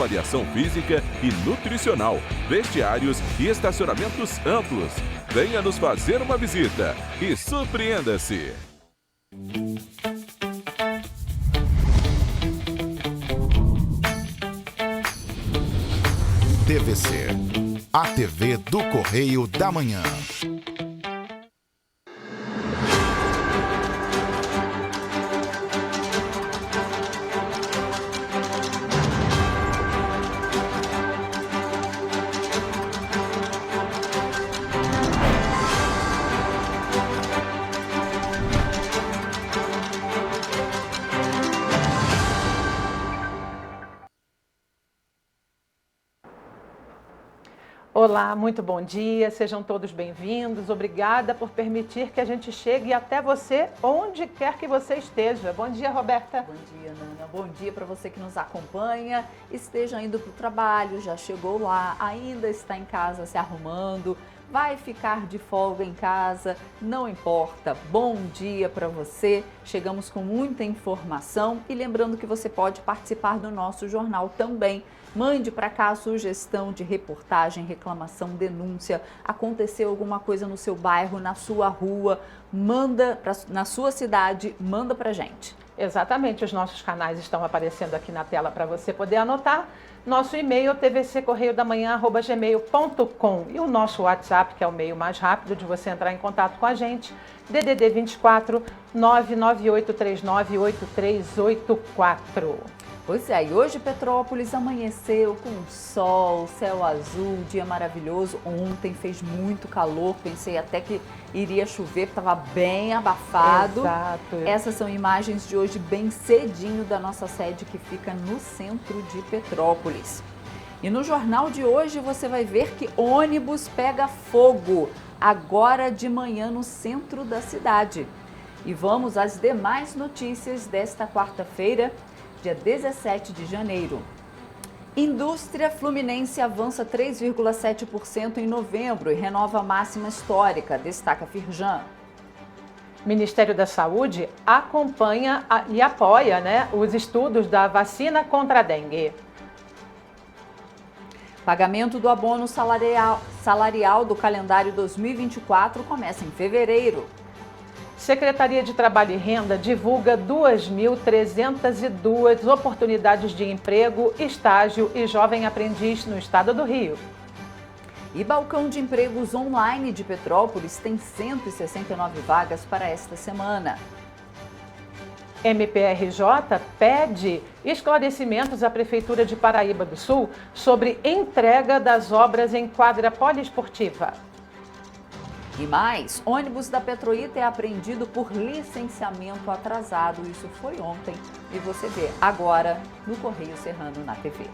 avaliação física e nutricional, vestiários e estacionamentos amplos. Venha nos fazer uma visita e surpreenda-se. TVC, a TV do Correio da Manhã. Olá, muito bom dia, sejam todos bem-vindos. Obrigada por permitir que a gente chegue até você, onde quer que você esteja. Bom dia, Roberta. Bom dia, Nana. Bom dia para você que nos acompanha. Esteja indo para o trabalho, já chegou lá, ainda está em casa se arrumando, vai ficar de folga em casa, não importa. Bom dia para você. Chegamos com muita informação e lembrando que você pode participar do nosso jornal também. Mande para cá a sugestão de reportagem, reclamação, denúncia. Aconteceu alguma coisa no seu bairro, na sua rua, manda na sua cidade, manda para gente. Exatamente, os nossos canais estão aparecendo aqui na tela para você poder anotar. Nosso e-mail tvccorreiodamanhã@gmail.com e o nosso WhatsApp, que é o meio mais rápido de você entrar em contato com a gente, DDD 24 998398384. Pois é, e hoje Petrópolis amanheceu com sol, céu azul, dia maravilhoso. Ontem fez muito calor, pensei até que iria chover, estava bem abafado. Exato. Essas são imagens de hoje bem cedinho da nossa sede que fica no centro de Petrópolis. E no jornal de hoje você vai ver que ônibus pega fogo agora de manhã no centro da cidade. E vamos às demais notícias desta quarta-feira, dia 17 de janeiro. Indústria fluminense avança 3,7% em novembro e renova a máxima histórica, destaca Firjan. Ministério da Saúde acompanha e apoia, os estudos da vacina contra a dengue. Pagamento do abono salarial do calendário 2024 começa em fevereiro. Secretaria de Trabalho e Renda divulga 2.302 oportunidades de emprego, estágio e jovem aprendiz no estado do Rio. E balcão de empregos online de Petrópolis tem 169 vagas para esta semana. MPRJ pede esclarecimentos à Prefeitura de Paraíba do Sul sobre entrega das obras em quadra poliesportiva. E mais, ônibus da Petroita é apreendido por licenciamento atrasado. Isso foi ontem e você vê agora no Correio Serrano na TV.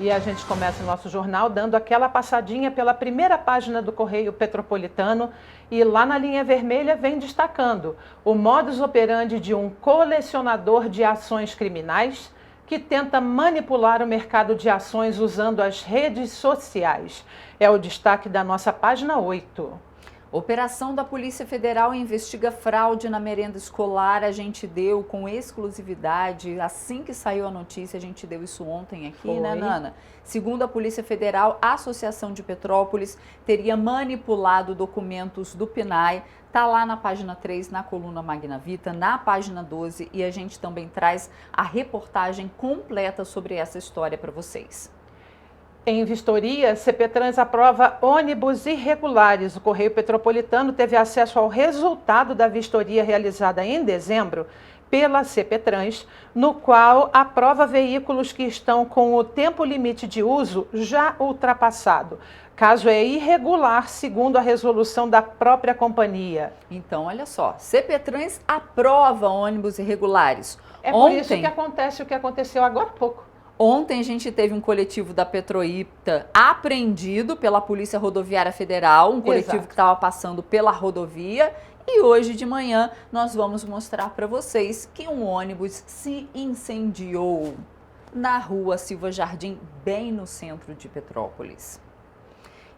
E a gente começa o nosso jornal dando aquela passadinha pela primeira página do Correio Petropolitano e lá na linha vermelha vem destacando o modus operandi de um colecionador de ações criminais que tenta manipular o mercado de ações usando as redes sociais. É o destaque da nossa página 8. Operação da Polícia Federal investiga fraude na merenda escolar. A gente deu com exclusividade, assim que saiu a notícia, a gente deu isso ontem aqui, né, Nana? Segundo a Polícia Federal, a Associação de Petrópolis teria manipulado documentos do PNAE. Tá lá na página 3, na coluna Magna Vita, na página 12, e a gente também traz a reportagem completa sobre essa história para vocês. Em vistoria, CPTrans aprova ônibus irregulares. O Correio Petropolitano teve acesso ao resultado da vistoria realizada em dezembro pela CPTrans, no qual aprova veículos que estão com o tempo limite de uso já ultrapassado. Caso é irregular, segundo a resolução da própria companhia. Então, olha só, CPTrans aprova ônibus irregulares. É por isso que acontece o que aconteceu agora há pouco. Ontem a gente teve um coletivo da Petroita apreendido pela Polícia Rodoviária Federal, um coletivo que estava passando pela rodovia. E hoje de manhã nós vamos mostrar para vocês que um ônibus se incendiou na rua Silva Jardim, bem no centro de Petrópolis.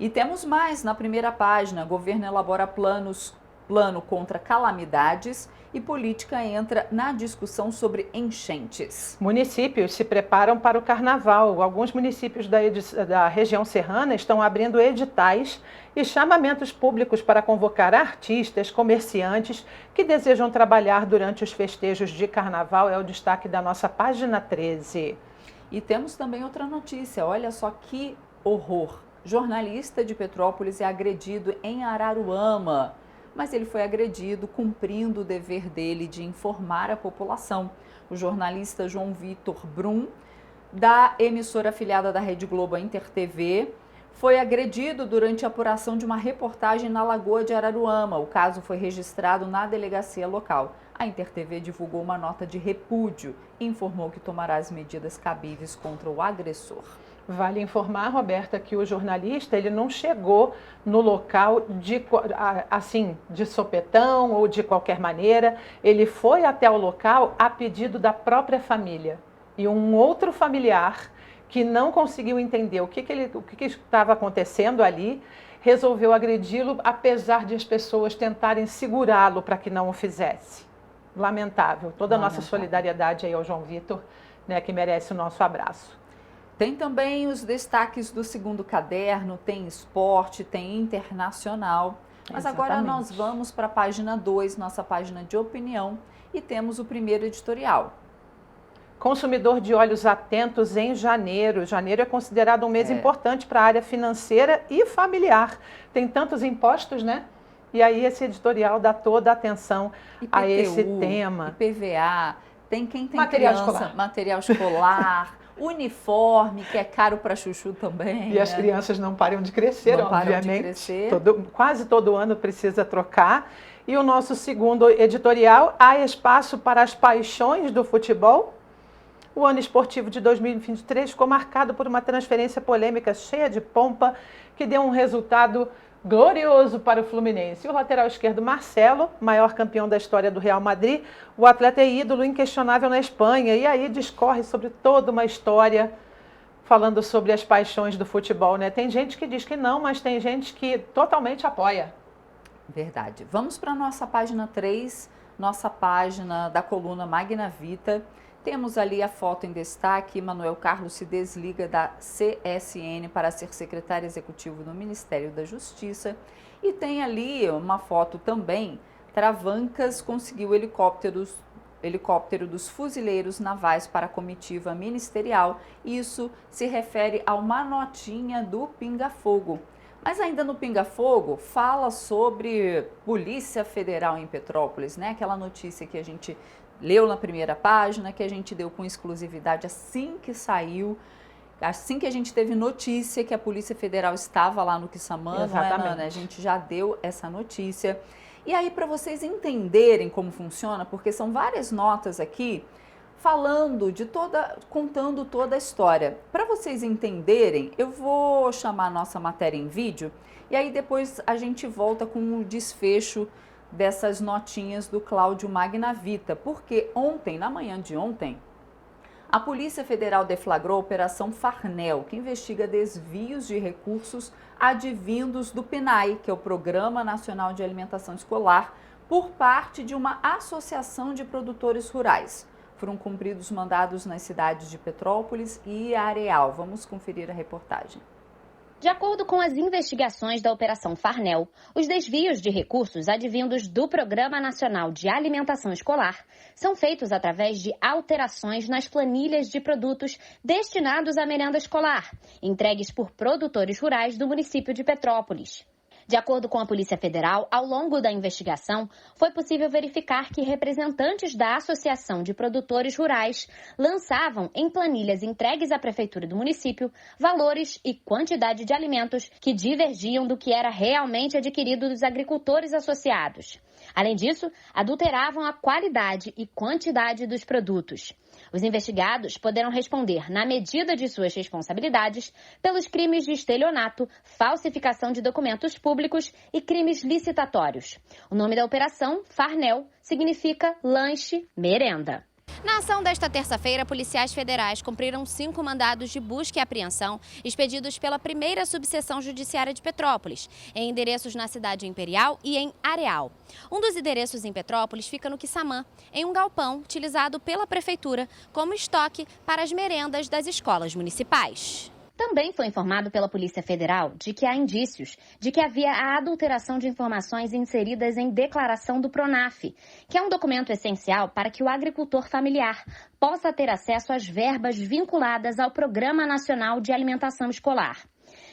E temos mais na primeira página. Governo elabora plano contra calamidades e política entra na discussão sobre enchentes. Municípios se preparam para o carnaval. Alguns municípios da região serrana estão abrindo editais e chamamentos públicos para convocar artistas, comerciantes que desejam trabalhar durante os festejos de carnaval. É o destaque da nossa página 13. E temos também outra notícia. Olha só que horror. Jornalista de Petrópolis é agredido em Araruama. Mas ele foi agredido cumprindo o dever dele de informar a população. O jornalista João Vitor Brum, da emissora afiliada da Rede Globo, a Inter TV, foi agredido durante a apuração de uma reportagem na Lagoa de Araruama. O caso foi registrado na delegacia local. A Inter TV divulgou uma nota de repúdio e informou que tomará as medidas cabíveis contra o agressor. Vale informar, Roberta, que o jornalista ele não chegou no local de sopetão ou de qualquer maneira. Ele foi até o local a pedido da própria família. E um outro familiar que não conseguiu entender o que estava acontecendo ali, resolveu agredi-lo, apesar de as pessoas tentarem segurá-lo para que não o fizesse. Lamentável. Toda a nossa solidariedade aí ao João Vitor, né, que merece o nosso abraço. Tem também os destaques do segundo caderno, tem esporte, tem internacional. Mas agora nós vamos para a página 2, nossa página de opinião, e temos o primeiro editorial. Consumidor de óleos atentos em janeiro. Janeiro é considerado um mês importante para a área financeira e familiar. Tem tantos impostos, né? E aí esse editorial dá toda a atenção IPTU, a esse tema. IPVA, tem quem tem material criança, escolar. Material escolar. Uniforme, que é caro para chuchu também. E as crianças não param de crescer, não obviamente. Param de crescer. Quase todo ano precisa trocar. E o nosso segundo editorial, há espaço para as paixões do futebol? O ano esportivo de 2023 ficou marcado por uma transferência polêmica cheia de pompa, que deu um resultado glorioso para o Fluminense. O lateral esquerdo Marcelo, maior campeão da história do Real Madrid, o atleta é ídolo inquestionável na Espanha, e aí discorre sobre toda uma história falando sobre as paixões do futebol, né? Tem gente que diz que não, mas tem gente que totalmente apoia. Verdade. Vamos para a nossa página 3, nossa página da coluna Magna Vita. Temos ali a foto em destaque. Manuel Carlos se desliga da CSN para ser secretário executivo do Ministério da Justiça. E tem ali uma foto também. Travancas conseguiu o helicóptero dos fuzileiros navais para a comitiva ministerial. Isso se refere a uma notinha do Pinga Fogo. Mas ainda no Pinga Fogo fala sobre Polícia Federal em Petrópolis, né? Aquela notícia que a gente leu na primeira página, que a gente deu com exclusividade assim que saiu, assim que a gente teve notícia que a Polícia Federal estava lá no Quissamã, não é, Nana? A gente já deu essa notícia. E aí, para vocês entenderem como funciona, porque são várias notas aqui falando contando toda a história. Para vocês entenderem, eu vou chamar a nossa matéria em vídeo e aí depois a gente volta com o desfecho dessas notinhas do Cláudio Magna Vita, porque ontem, na manhã de ontem, a Polícia Federal deflagrou a Operação Farnel, que investiga desvios de recursos advindos do PNAE, que é o Programa Nacional de Alimentação Escolar, por parte de uma associação de produtores rurais. Foram cumpridos mandados nas cidades de Petrópolis e Areal. Vamos conferir a reportagem. De acordo com as investigações da Operação Farnel, os desvios de recursos advindos do Programa Nacional de Alimentação Escolar são feitos através de alterações nas planilhas de produtos destinados à merenda escolar, entregues por produtores rurais do município de Petrópolis. De acordo com a Polícia Federal, ao longo da investigação, foi possível verificar que representantes da Associação de Produtores Rurais lançavam em planilhas entregues à Prefeitura do município valores e quantidade de alimentos que divergiam do que era realmente adquirido dos agricultores associados. Além disso, adulteravam a qualidade e quantidade dos produtos. Os investigados poderão responder, na medida de suas responsabilidades, pelos crimes de estelionato, falsificação de documentos públicos e crimes licitatórios. O nome da operação, Farnel, significa lanche merenda. Na ação desta terça-feira, policiais federais cumpriram 5 mandados de busca e apreensão expedidos pela primeira subseção judiciária de Petrópolis, em endereços na cidade Imperial e em Areal. Um dos endereços em Petrópolis fica no Quissamã, em um galpão utilizado pela prefeitura como estoque para as merendas das escolas municipais. Também foi informado pela Polícia Federal de que há indícios de que havia a adulteração de informações inseridas em declaração do PRONAF, que é um documento essencial para que o agricultor familiar possa ter acesso às verbas vinculadas ao Programa Nacional de Alimentação Escolar.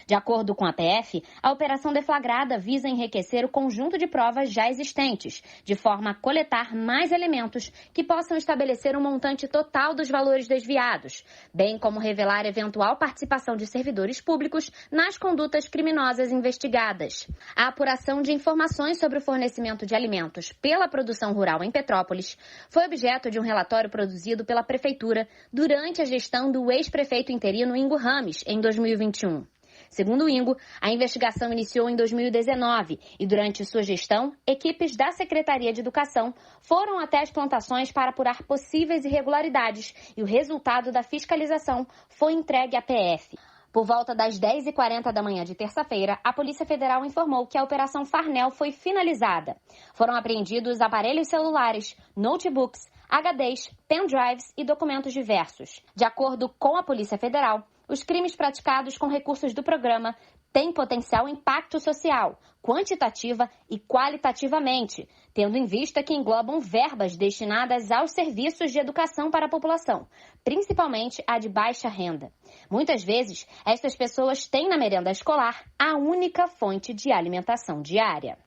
De acordo com a PF, a operação deflagrada visa enriquecer o conjunto de provas já existentes, de forma a coletar mais elementos que possam estabelecer um montante total dos valores desviados, bem como revelar eventual participação de servidores públicos nas condutas criminosas investigadas. A apuração de informações sobre o fornecimento de alimentos pela produção rural em Petrópolis foi objeto de um relatório produzido pela Prefeitura durante a gestão do ex-prefeito interino Ingo Rames, em 2021. Segundo o Ingo, a investigação iniciou em 2019 e, durante sua gestão, equipes da Secretaria de Educação foram até as plantações para apurar possíveis irregularidades e o resultado da fiscalização foi entregue à PF. Por volta das 10h40 da manhã de terça-feira, a Polícia Federal informou que a Operação Farnel foi finalizada. Foram apreendidos aparelhos celulares, notebooks, HDs, pendrives e documentos diversos. De acordo com a Polícia Federal, os crimes praticados com recursos do programa têm potencial impacto social, quantitativa e qualitativamente, tendo em vista que englobam verbas destinadas aos serviços de educação para a população, principalmente a de baixa renda. Muitas vezes, estas pessoas têm na merenda escolar a única fonte de alimentação diária.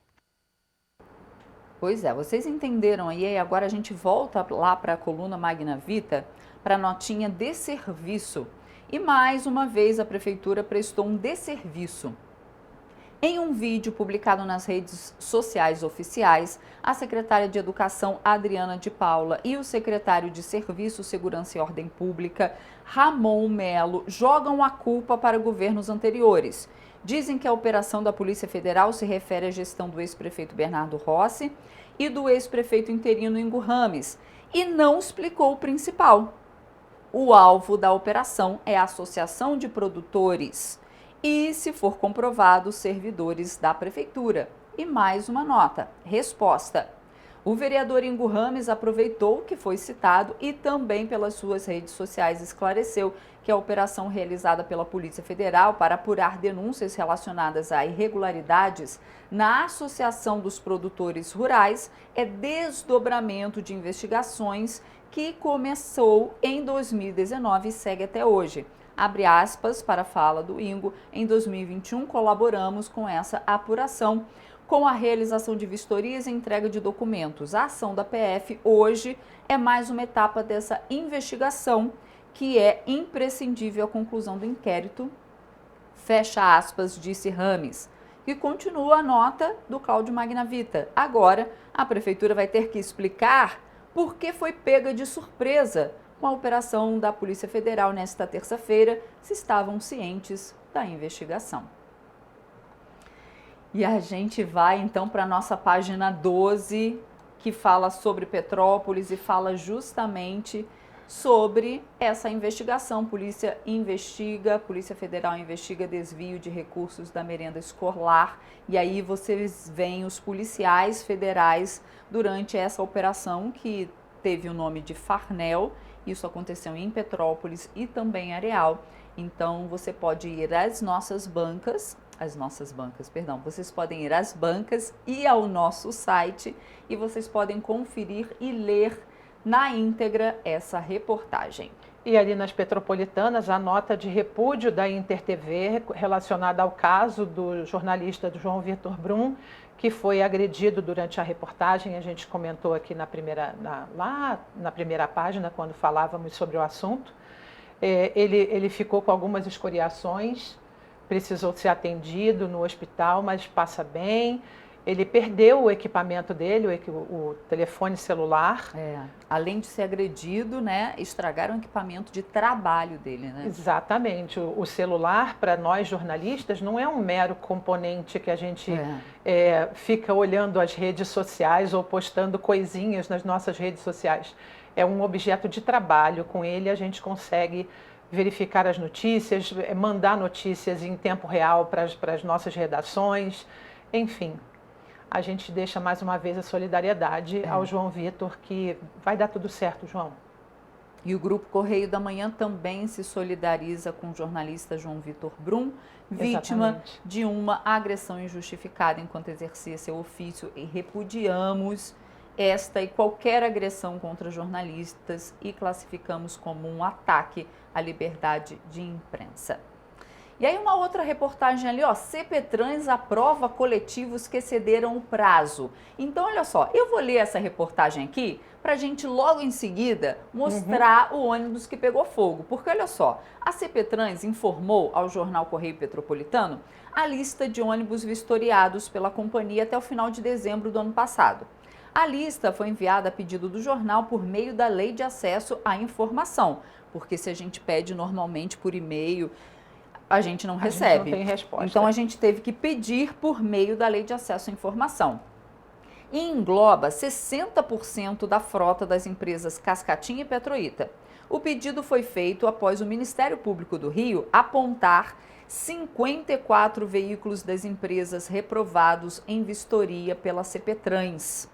Pois é, vocês entenderam aí, e agora a gente volta lá para a coluna Magna Vita, para a notinha de serviço. E mais uma vez a Prefeitura prestou um desserviço. Em um vídeo publicado nas redes sociais oficiais, a secretária de Educação, Adriana de Paula, e o secretário de Serviço, Segurança e Ordem Pública, Ramon Melo, jogam a culpa para governos anteriores. Dizem que a operação da Polícia Federal se refere à gestão do ex-prefeito Bernardo Rossi e do ex-prefeito interino Ingo Rames, e não explicou o principal. O alvo da operação é a Associação de Produtores e, se for comprovado, servidores da Prefeitura. E mais uma nota, resposta. O vereador Ingo Rames aproveitou que foi citado e também pelas suas redes sociais esclareceu que a operação realizada pela Polícia Federal para apurar denúncias relacionadas a irregularidades na Associação dos Produtores Rurais é desdobramento de investigações que começou em 2019 e segue até hoje. Abre aspas para a fala do Ingo, em 2021 colaboramos com essa apuração, com a realização de vistorias e entrega de documentos. A ação da PF hoje é mais uma etapa dessa investigação que é imprescindível à conclusão do inquérito, fecha aspas, disse Rames. E continua a nota do Cláudio Magna Vita. Agora, a Prefeitura vai ter que explicar por que foi pega de surpresa com a operação da Polícia Federal nesta terça-feira, se estavam cientes da investigação. E a gente vai então para a nossa página 12, que fala sobre Petrópolis e fala justamente sobre essa investigação. Polícia Federal investiga desvio de recursos da merenda escolar. E aí vocês veem os policiais federais durante essa operação que teve o nome de Farnel. Isso aconteceu em Petrópolis e também em Areal. Então você pode ir às nossas bancas, vocês podem ir às bancas e ao nosso site e vocês podem conferir e ler na íntegra essa reportagem. E ali nas Petropolitanas, a nota de repúdio da InterTV relacionada ao caso do jornalista João Vitor Brum, que foi agredido durante a reportagem. A gente comentou aqui lá na primeira página, quando falávamos sobre o assunto. Ele ficou com algumas escoriações, precisou ser atendido no hospital, mas passa bem. Ele perdeu o equipamento dele, o telefone celular. Além de ser agredido, né, estragaram o equipamento de trabalho dele, né? Exatamente. O celular, para nós jornalistas, não é um mero componente que a gente fica olhando as redes sociais ou postando coisinhas nas nossas redes sociais. é um objeto de trabalho. Com ele a gente consegue verificar as notícias, mandar notícias em tempo real para as nossas redações, enfim. A gente deixa mais uma vez a solidariedade ao João Vitor, que vai dar tudo certo, João. E o Grupo Correio da Manhã também se solidariza com o jornalista João Vitor Brum, vítima Exatamente. de uma agressão injustificada enquanto exercia seu ofício, e repudiamos esta e qualquer agressão contra jornalistas e classificamos como um ataque à liberdade de imprensa. E aí uma outra reportagem ali, ó, CPTrans aprova coletivos que excederam o prazo. Então, olha só, eu vou ler essa reportagem aqui para a gente logo em seguida mostrar o ônibus que pegou fogo. Porque, olha só, a CPTrans informou ao jornal Correio Petropolitano a lista de ônibus vistoriados pela companhia até o final de dezembro do ano passado. A lista foi enviada a pedido do jornal por meio da Lei de Acesso à Informação, porque se a gente pede normalmente por e-mail, a gente não recebe. Gente não tem resposta. Então a gente teve que pedir por meio da Lei de Acesso à Informação. E engloba 60% da frota das empresas Cascatinha e Petroita. O pedido foi feito após o Ministério Público do Rio apontar 54 veículos das empresas reprovados em vistoria pela CPTrans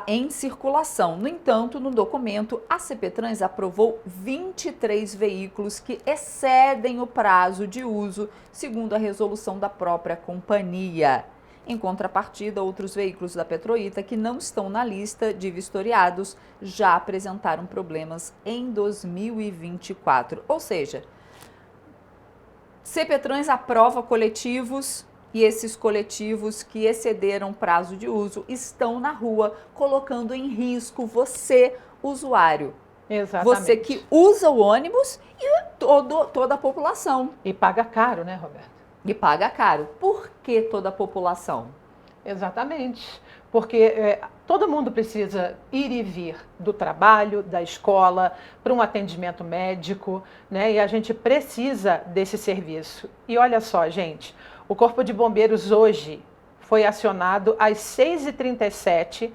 em circulação. No entanto, no documento, a CPTrans aprovou 23 veículos que excedem o prazo de uso, segundo a resolução da própria companhia. Em contrapartida, outros veículos da Petroita que não estão na lista de vistoriados já apresentaram problemas em 2024. Ou seja, CPTrans aprova coletivos e esses coletivos que excederam prazo de uso estão na rua, colocando em risco você, usuário. Exatamente. Você que usa o ônibus e toda a população. E paga caro, né, Roberto? E paga caro. Por que toda a população? Exatamente. Porque todo mundo precisa ir e vir do trabalho, da escola, para um atendimento médico, né? E a gente precisa desse serviço. E olha só, gente, o Corpo de Bombeiros hoje foi acionado às 6h37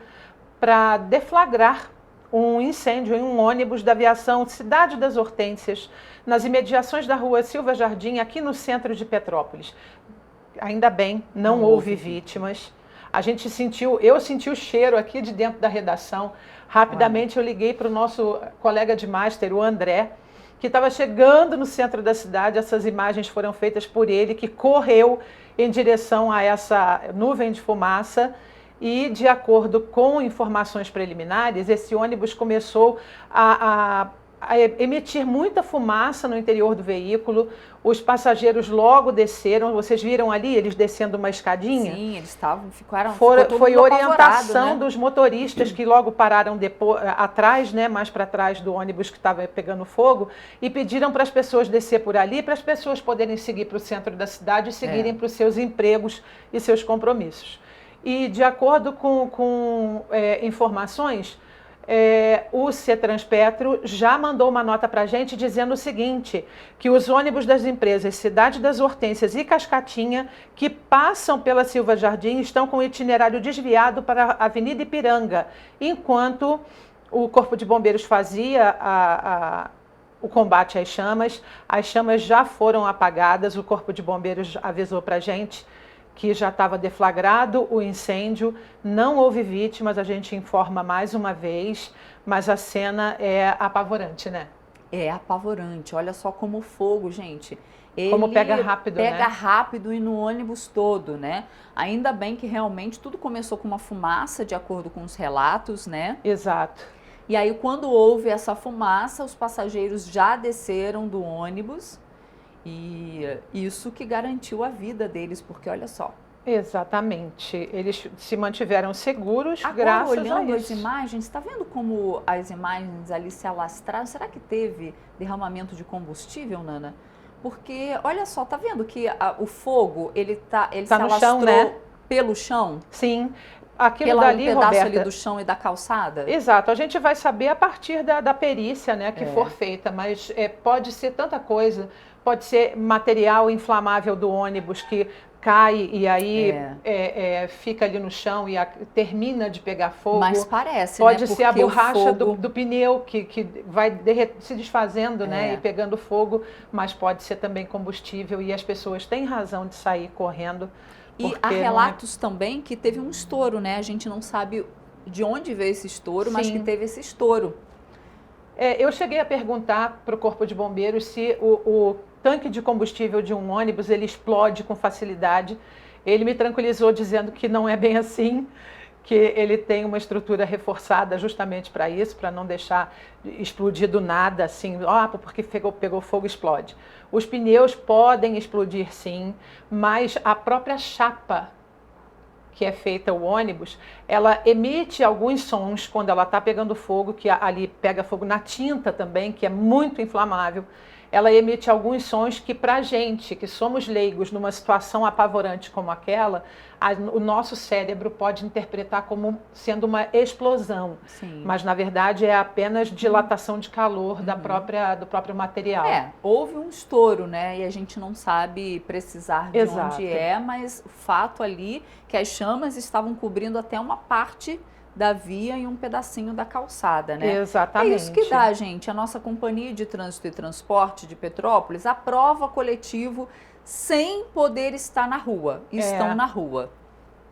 para deflagrar um incêndio em um ônibus da aviação Cidade das Hortênsias, nas imediações da rua Silva Jardim, aqui no centro de Petrópolis. Ainda bem, não houve vítimas. A gente eu senti o cheiro aqui de dentro da redação. Rapidamente eu liguei para o nosso colega de master, o André, que estava chegando no centro da cidade. Essas imagens foram feitas por ele, que correu em direção a essa nuvem de fumaça e, de acordo com informações preliminares, esse ônibus começou a emitir muita fumaça no interior do veículo. Os passageiros logo desceram. Vocês viram ali eles descendo uma escadinha? Sim, eles ficaram. Foi orientação, né, dos motoristas que logo pararam atrás, né, mais para trás do ônibus que estava pegando fogo, e pediram para as pessoas descer por ali, para as pessoas poderem seguir para o centro da cidade e seguirem para os seus empregos e seus compromissos. E, de acordo com informações, o CETRANSPetro já mandou uma nota para a gente dizendo o seguinte, que os ônibus das empresas Cidade das Hortênsias e Cascatinha, que passam pela Silva Jardim, estão com o itinerário desviado para a Avenida Ipiranga, enquanto o Corpo de Bombeiros fazia o combate às chamas já foram apagadas. O Corpo de Bombeiros avisou para a gente que já estava deflagrado o incêndio, não houve vítimas, a gente informa mais uma vez, mas a cena é apavorante, né? É apavorante, olha só como o fogo, gente. Como pega rápido, né? Pega rápido e no ônibus todo, né? Ainda bem que realmente tudo começou com uma fumaça, de acordo com os relatos, né? Exato. E aí, quando houve essa fumaça, os passageiros já desceram do ônibus. E isso que garantiu a vida deles, porque olha só. Exatamente. Eles se mantiveram seguros. Agora, graças olhando a as isso. imagens, está vendo como as imagens ali se alastraram? Será que teve derramamento de combustível, Nana? Porque, olha só, tá vendo que o fogo, ele se no alastrou chão, né? Pelo chão? Sim. Aquilo Pelo dali, pedaço Roberta, ali do chão e da calçada? Exato, a gente vai saber a partir da perícia, né, que for feita, mas pode ser tanta coisa, pode ser material inflamável do ônibus que cai e aí fica ali no chão e termina de pegar fogo. Mas parece, pode né? ser a Porque o borracha fogo... do pneu que vai se desfazendo, né? E pegando fogo, mas pode ser também combustível e as pessoas têm razão de sair correndo. E há relatos também que teve um estouro, né? A gente não sabe de onde veio esse estouro, mas que teve esse estouro. Eu cheguei a perguntar para o Corpo de Bombeiros se o tanque de combustível de um ônibus ele explode com facilidade. Ele me tranquilizou dizendo que não é bem assim, que ele tem uma estrutura reforçada justamente para isso, para não deixar explodir do nada, assim, porque pegou fogo, explode. Os pneus podem explodir sim, mas a própria chapa que é feita o ônibus, ela emite alguns sons quando ela está pegando fogo, que ali pega fogo na tinta também, que é muito inflamável. Ela emite alguns sons que para a gente, que somos leigos numa situação apavorante como aquela, o nosso cérebro pode interpretar como sendo uma explosão. Sim. Mas na verdade é apenas dilatação de calor do próprio material. Houve um estouro, né? E a gente não sabe precisar de onde é, mas o fato ali que as chamas estavam cobrindo até uma parte da via e um pedacinho da calçada, né? Exatamente. É isso que dá, gente. A nossa Companhia de Trânsito e Transporte de Petrópolis aprova coletivo sem poder estar na rua. Estão na rua.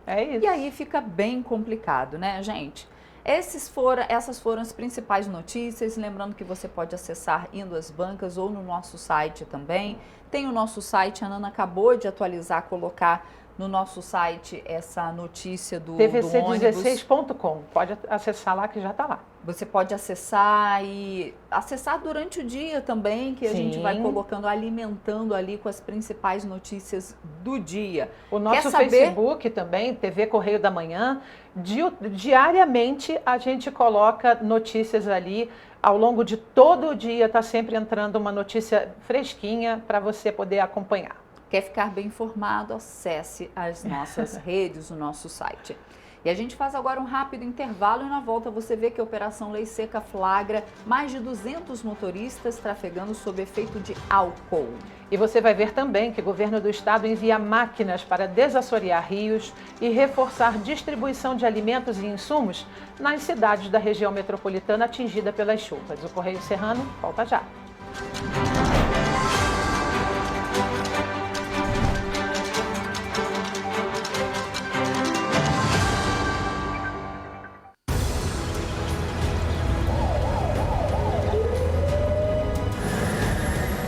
É isso. E aí fica bem complicado, né, gente? Essas foram as principais notícias. Lembrando que você pode acessar indo às bancas ou no nosso site também. Tem o nosso site, a Nana acabou de atualizar, colocar no nosso site essa notícia do ônibus. tvc16.com, pode acessar lá que já está lá. Você pode acessar e acessar durante o dia também, que a gente vai colocando, alimentando ali com as principais notícias do dia. O nosso Facebook também, TV Correio da Manhã, diariamente a gente coloca notícias ali. Ao longo de todo o dia está sempre entrando uma notícia fresquinha para você poder acompanhar. Quer ficar bem informado? Acesse as nossas redes, o nosso site. E a gente faz agora um rápido intervalo e na volta você vê que a Operação Lei Seca flagra mais de 200 motoristas trafegando sob efeito de álcool. E você vai ver também que o governo do estado envia máquinas para desassorear rios e reforçar distribuição de alimentos e insumos nas cidades da região metropolitana atingida pelas chuvas. O Correio Serrano volta já.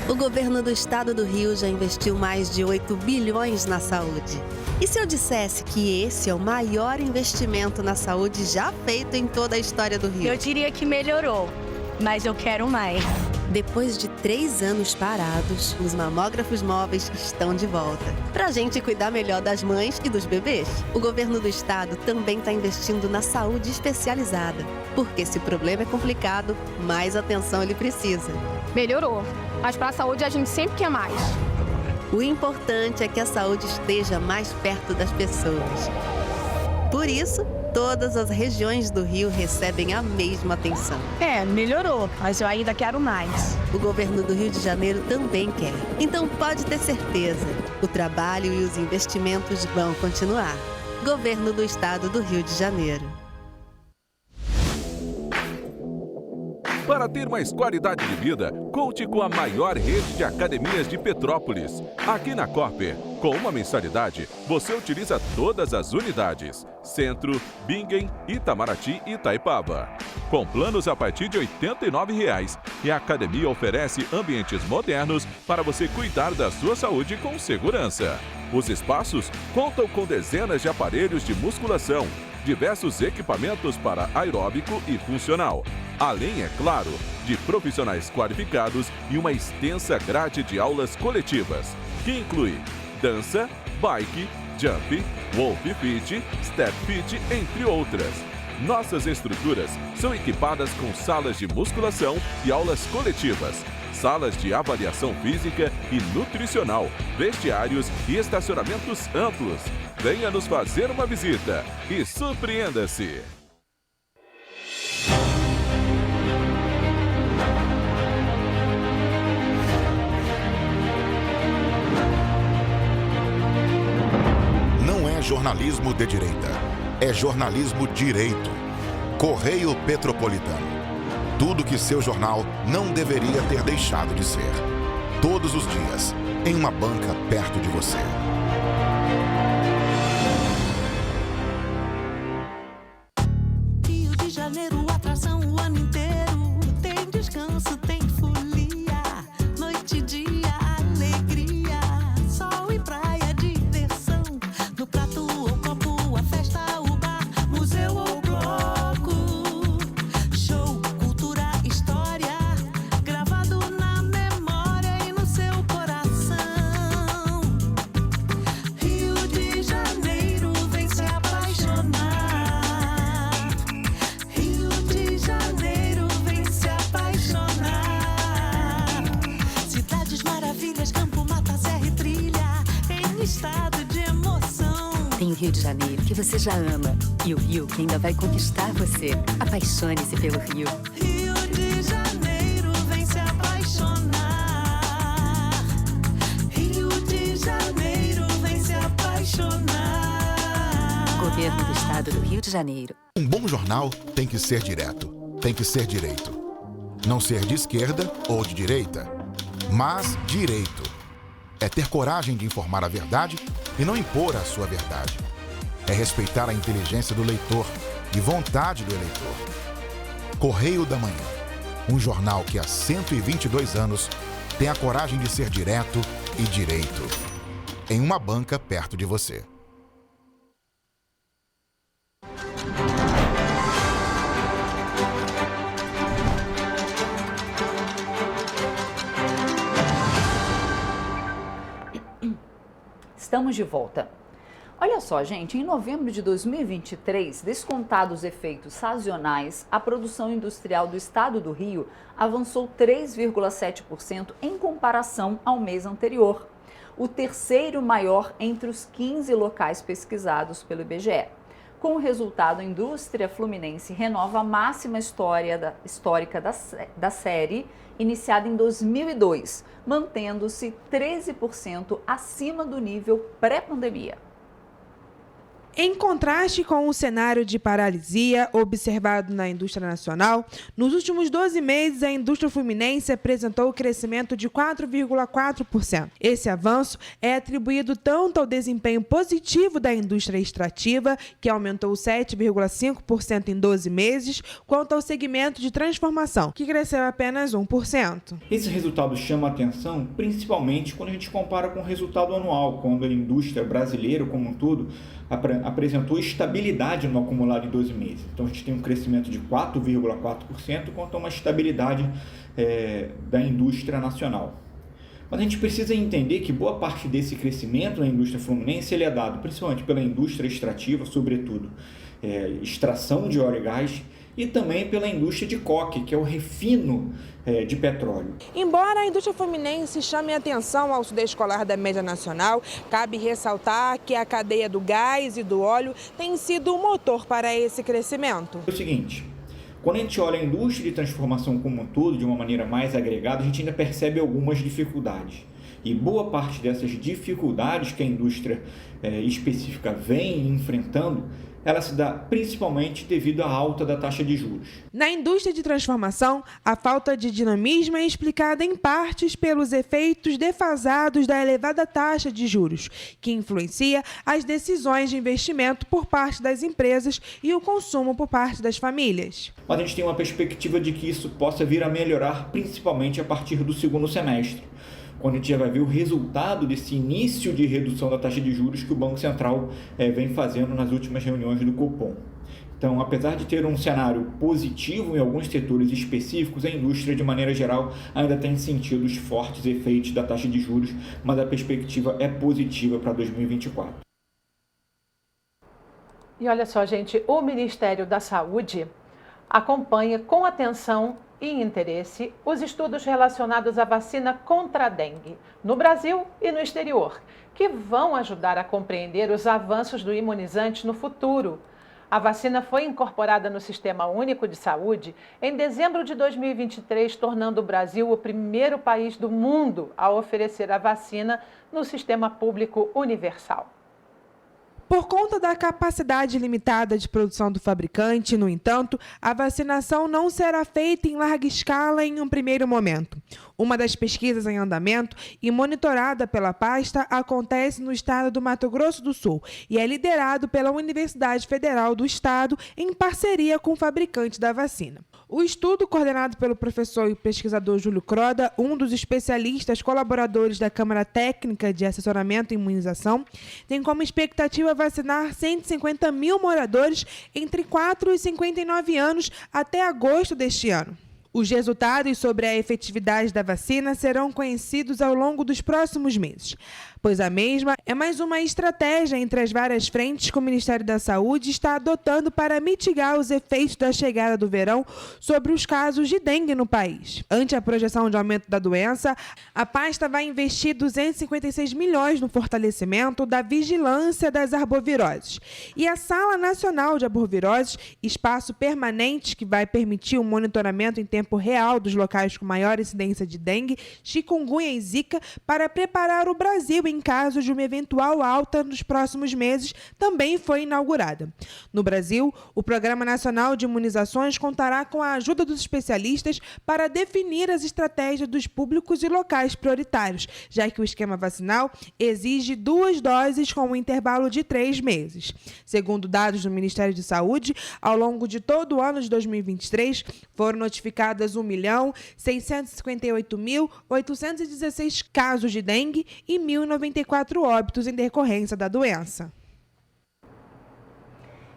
O governo do estado do Rio já investiu mais de 8 bilhões na saúde. E se eu dissesse que esse é o maior investimento na saúde já feito em toda a história do Rio? Eu diria que melhorou, mas eu quero mais. Depois de 3 anos parados, os mamógrafos móveis estão de volta. Pra gente cuidar melhor das mães e dos bebês. O governo do estado também está investindo na saúde especializada. Porque se o problema é complicado, mais atenção ele precisa. Melhorou, mas para a saúde a gente sempre quer mais. O importante é que a saúde esteja mais perto das pessoas. Por isso, todas as regiões do Rio recebem a mesma atenção. Melhorou, mas eu ainda quero mais. O governo do Rio de Janeiro também quer. Então pode ter certeza, o trabalho e os investimentos vão continuar. Governo do Estado do Rio de Janeiro. Para ter mais qualidade de vida, conte com a maior rede de academias de Petrópolis. Aqui na Cooper, com uma mensalidade, você utiliza todas as unidades. Centro, Bingen, Itamaraty e Itaipava. Com planos a partir de R$ 89,00. E a academia oferece ambientes modernos para você cuidar da sua saúde com segurança. Os espaços contam com dezenas de aparelhos de musculação, diversos equipamentos para aeróbico e funcional. Além, é claro, de profissionais qualificados e uma extensa grade de aulas coletivas, que inclui dança, bike, jump, wolf fit, step fit, entre outras. Nossas estruturas são equipadas com salas de musculação e aulas coletivas, salas de avaliação física e nutricional, vestiários e estacionamentos amplos. Venha nos fazer uma visita e surpreenda-se! jornalismo de direita. É jornalismo direito. Correio Petropolitano. Tudo que seu jornal não deveria ter deixado de ser. Todos os dias, em uma banca perto de você. Rio de Janeiro, atração o ano inteiro. Tem descanso, tem folia. Noite e dia, alegria. Sol e praia, diversão. No prato ou copo, a festa, o bar, museu ou bloco. Show, cultura, história. Gravado na memória e no seu coração. Rio de Janeiro, vem se apaixonar. Rio de Janeiro, vem se apaixonar. Cidades maravilhas, campo, mata, serra e trilha, em estado de emoção. Tem o Rio de Janeiro, que você já ama, e o Rio que ainda vai conquistar você. Apaixone-se pelo Rio. Rio de Janeiro, vem se apaixonar. Rio de Janeiro, vem se apaixonar. Governo do Estado do Rio de Janeiro. Um bom jornal tem que ser direto, tem que ser direito. Não ser de esquerda ou de direita, mas direito. É ter coragem de informar a verdade e não impor a sua verdade. É respeitar a inteligência do leitor e vontade do eleitor. Correio da Manhã, um jornal que há 122 anos tem a coragem de ser direto e direito. Em uma banca perto de você. Estamos de volta. Olha só, gente, em novembro de 2023, descontados efeitos sazonais, a produção industrial do estado do Rio avançou 3,7% em comparação ao mês anterior, o terceiro maior entre os 15 locais pesquisados pelo IBGE. Com o resultado, a indústria fluminense renova a máxima histórica da série, iniciada em 2002, mantendo-se 13% acima do nível pré-pandemia. Em contraste com o cenário de paralisia observado na indústria nacional, nos últimos 12 meses a indústria fluminense apresentou crescimento de 4,4%. Esse avanço é atribuído tanto ao desempenho positivo da indústria extrativa, que aumentou 7,5% em 12 meses, quanto ao segmento de transformação, que cresceu apenas 1%. Esse resultado chama a atenção principalmente quando a gente compara com o resultado anual, quando a indústria brasileira como um todo apresentou estabilidade no acumulado em 12 meses. Então a gente tem um crescimento de 4,4%, quanto a uma estabilidade da indústria nacional. Mas a gente precisa entender que boa parte desse crescimento na indústria fluminense ele é dado principalmente pela indústria extrativa, sobretudo extração de óleo e gás, e também pela indústria de coque, que é o refino de petróleo. Embora a indústria fluminense chame a atenção ao subescolar da média nacional, cabe ressaltar que a cadeia do gás e do óleo tem sido o motor para esse crescimento. É o seguinte, quando a gente olha a indústria de transformação como um todo, de uma maneira mais agregada, a gente ainda percebe algumas dificuldades. E boa parte dessas dificuldades que a indústria específica vem enfrentando, ela se dá principalmente devido à alta da taxa de juros. Na indústria de transformação, a falta de dinamismo é explicada em partes pelos efeitos defasados da elevada taxa de juros, que influencia as decisões de investimento por parte das empresas e o consumo por parte das famílias. Mas a gente tem uma perspectiva de que isso possa vir a melhorar principalmente a partir do segundo semestre, quando a gente já vai ver o resultado desse início de redução da taxa de juros que o Banco Central vem fazendo nas últimas reuniões do Copom. Então, apesar de ter um cenário positivo em alguns setores específicos, a indústria, de maneira geral, ainda tem sentido os fortes efeitos da taxa de juros, mas a perspectiva é positiva para 2024. E olha só, gente, o Ministério da Saúde acompanha com atenção e interesse os estudos relacionados à vacina contra a dengue, no Brasil e no exterior, que vão ajudar a compreender os avanços do imunizante no futuro. A vacina foi incorporada no Sistema Único de Saúde em dezembro de 2023, tornando o Brasil o primeiro país do mundo a oferecer a vacina no Sistema Público Universal. Por conta da capacidade limitada de produção do fabricante, no entanto, a vacinação não será feita em larga escala em um primeiro momento. Uma das pesquisas em andamento e monitorada pela pasta acontece no estado do Mato Grosso do Sul e é liderado pela Universidade Federal do Estado em parceria com o fabricante da vacina. O estudo, coordenado pelo professor e pesquisador Júlio Croda, um dos especialistas colaboradores da Câmara Técnica de Assessoramento e Imunização, tem como expectativa vacinar 150 mil moradores entre 4 e 59 anos até agosto deste ano. Os resultados sobre a efetividade da vacina serão conhecidos ao longo dos próximos meses, pois a mesma é mais uma estratégia entre as várias frentes que o Ministério da Saúde está adotando para mitigar os efeitos da chegada do verão sobre os casos de dengue no país. Ante a projeção de aumento da doença, a pasta vai investir 256 milhões no fortalecimento da vigilância das arboviroses. E a Sala Nacional de Arboviroses, espaço permanente que vai permitir o monitoramento em tempo real dos locais com maior incidência de dengue, chikungunya e zika, para preparar o Brasil em caso de uma eventual alta nos próximos meses, também foi inaugurada. No Brasil, o Programa Nacional de Imunizações contará com a ajuda dos especialistas para definir as estratégias dos públicos e locais prioritários, já que o esquema vacinal exige 2 doses com um intervalo de 3 meses. Segundo dados do Ministério da Saúde, ao longo de todo o ano de 2023, foram notificadas 1.658.816 casos de dengue e 1.094 óbitos em decorrência da doença.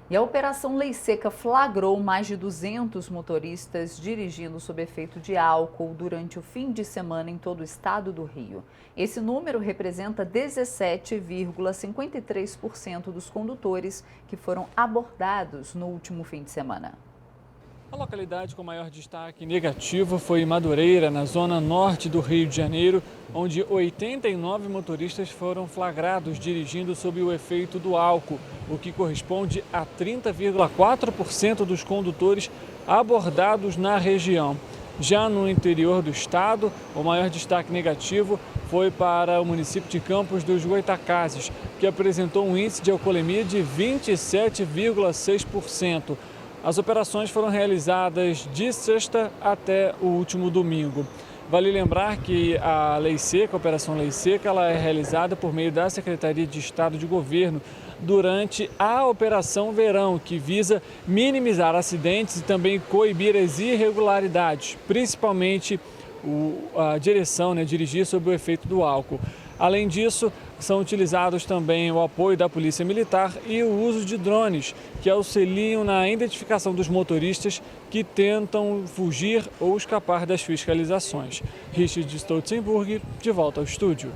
E a Operação Lei Seca flagrou mais de 200 motoristas dirigindo sob efeito de álcool durante o fim de semana em todo o estado do Rio. Esse número representa 17,53% dos condutores que foram abordados no último fim de semana. A localidade com maior destaque negativo foi Madureira, na zona norte do Rio de Janeiro, onde 89 motoristas foram flagrados dirigindo sob o efeito do álcool, o que corresponde a 30,4% dos condutores abordados na região. Já no interior do estado, o maior destaque negativo foi para o município de Campos dos Goytacazes, que apresentou um índice de alcoolemia de 27,6%. As operações foram realizadas de sexta até o último domingo. Vale lembrar que a Lei Seca, a Operação Lei Seca, ela é realizada por meio da Secretaria de Estado de Governo durante a Operação Verão, que visa minimizar acidentes e também coibir as irregularidades, principalmente a direção, dirigir sob o efeito do álcool. Além disso, são utilizados também o apoio da Polícia Militar e o uso de drones, que auxiliam na identificação dos motoristas que tentam fugir ou escapar das fiscalizações. Richard Stolzenburg, de volta ao estúdio.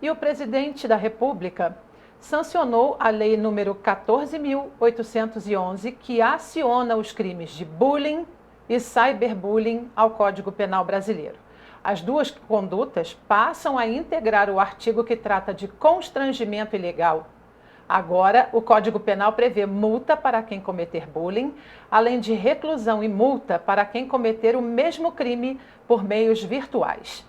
E o presidente da República sancionou a Lei número 14.811, que aciona os crimes de bullying e cyberbullying ao Código Penal brasileiro. As duas condutas passam a integrar o artigo que trata de constrangimento ilegal. Agora, o Código Penal prevê multa para quem cometer bullying, além de reclusão e multa para quem cometer o mesmo crime por meios virtuais.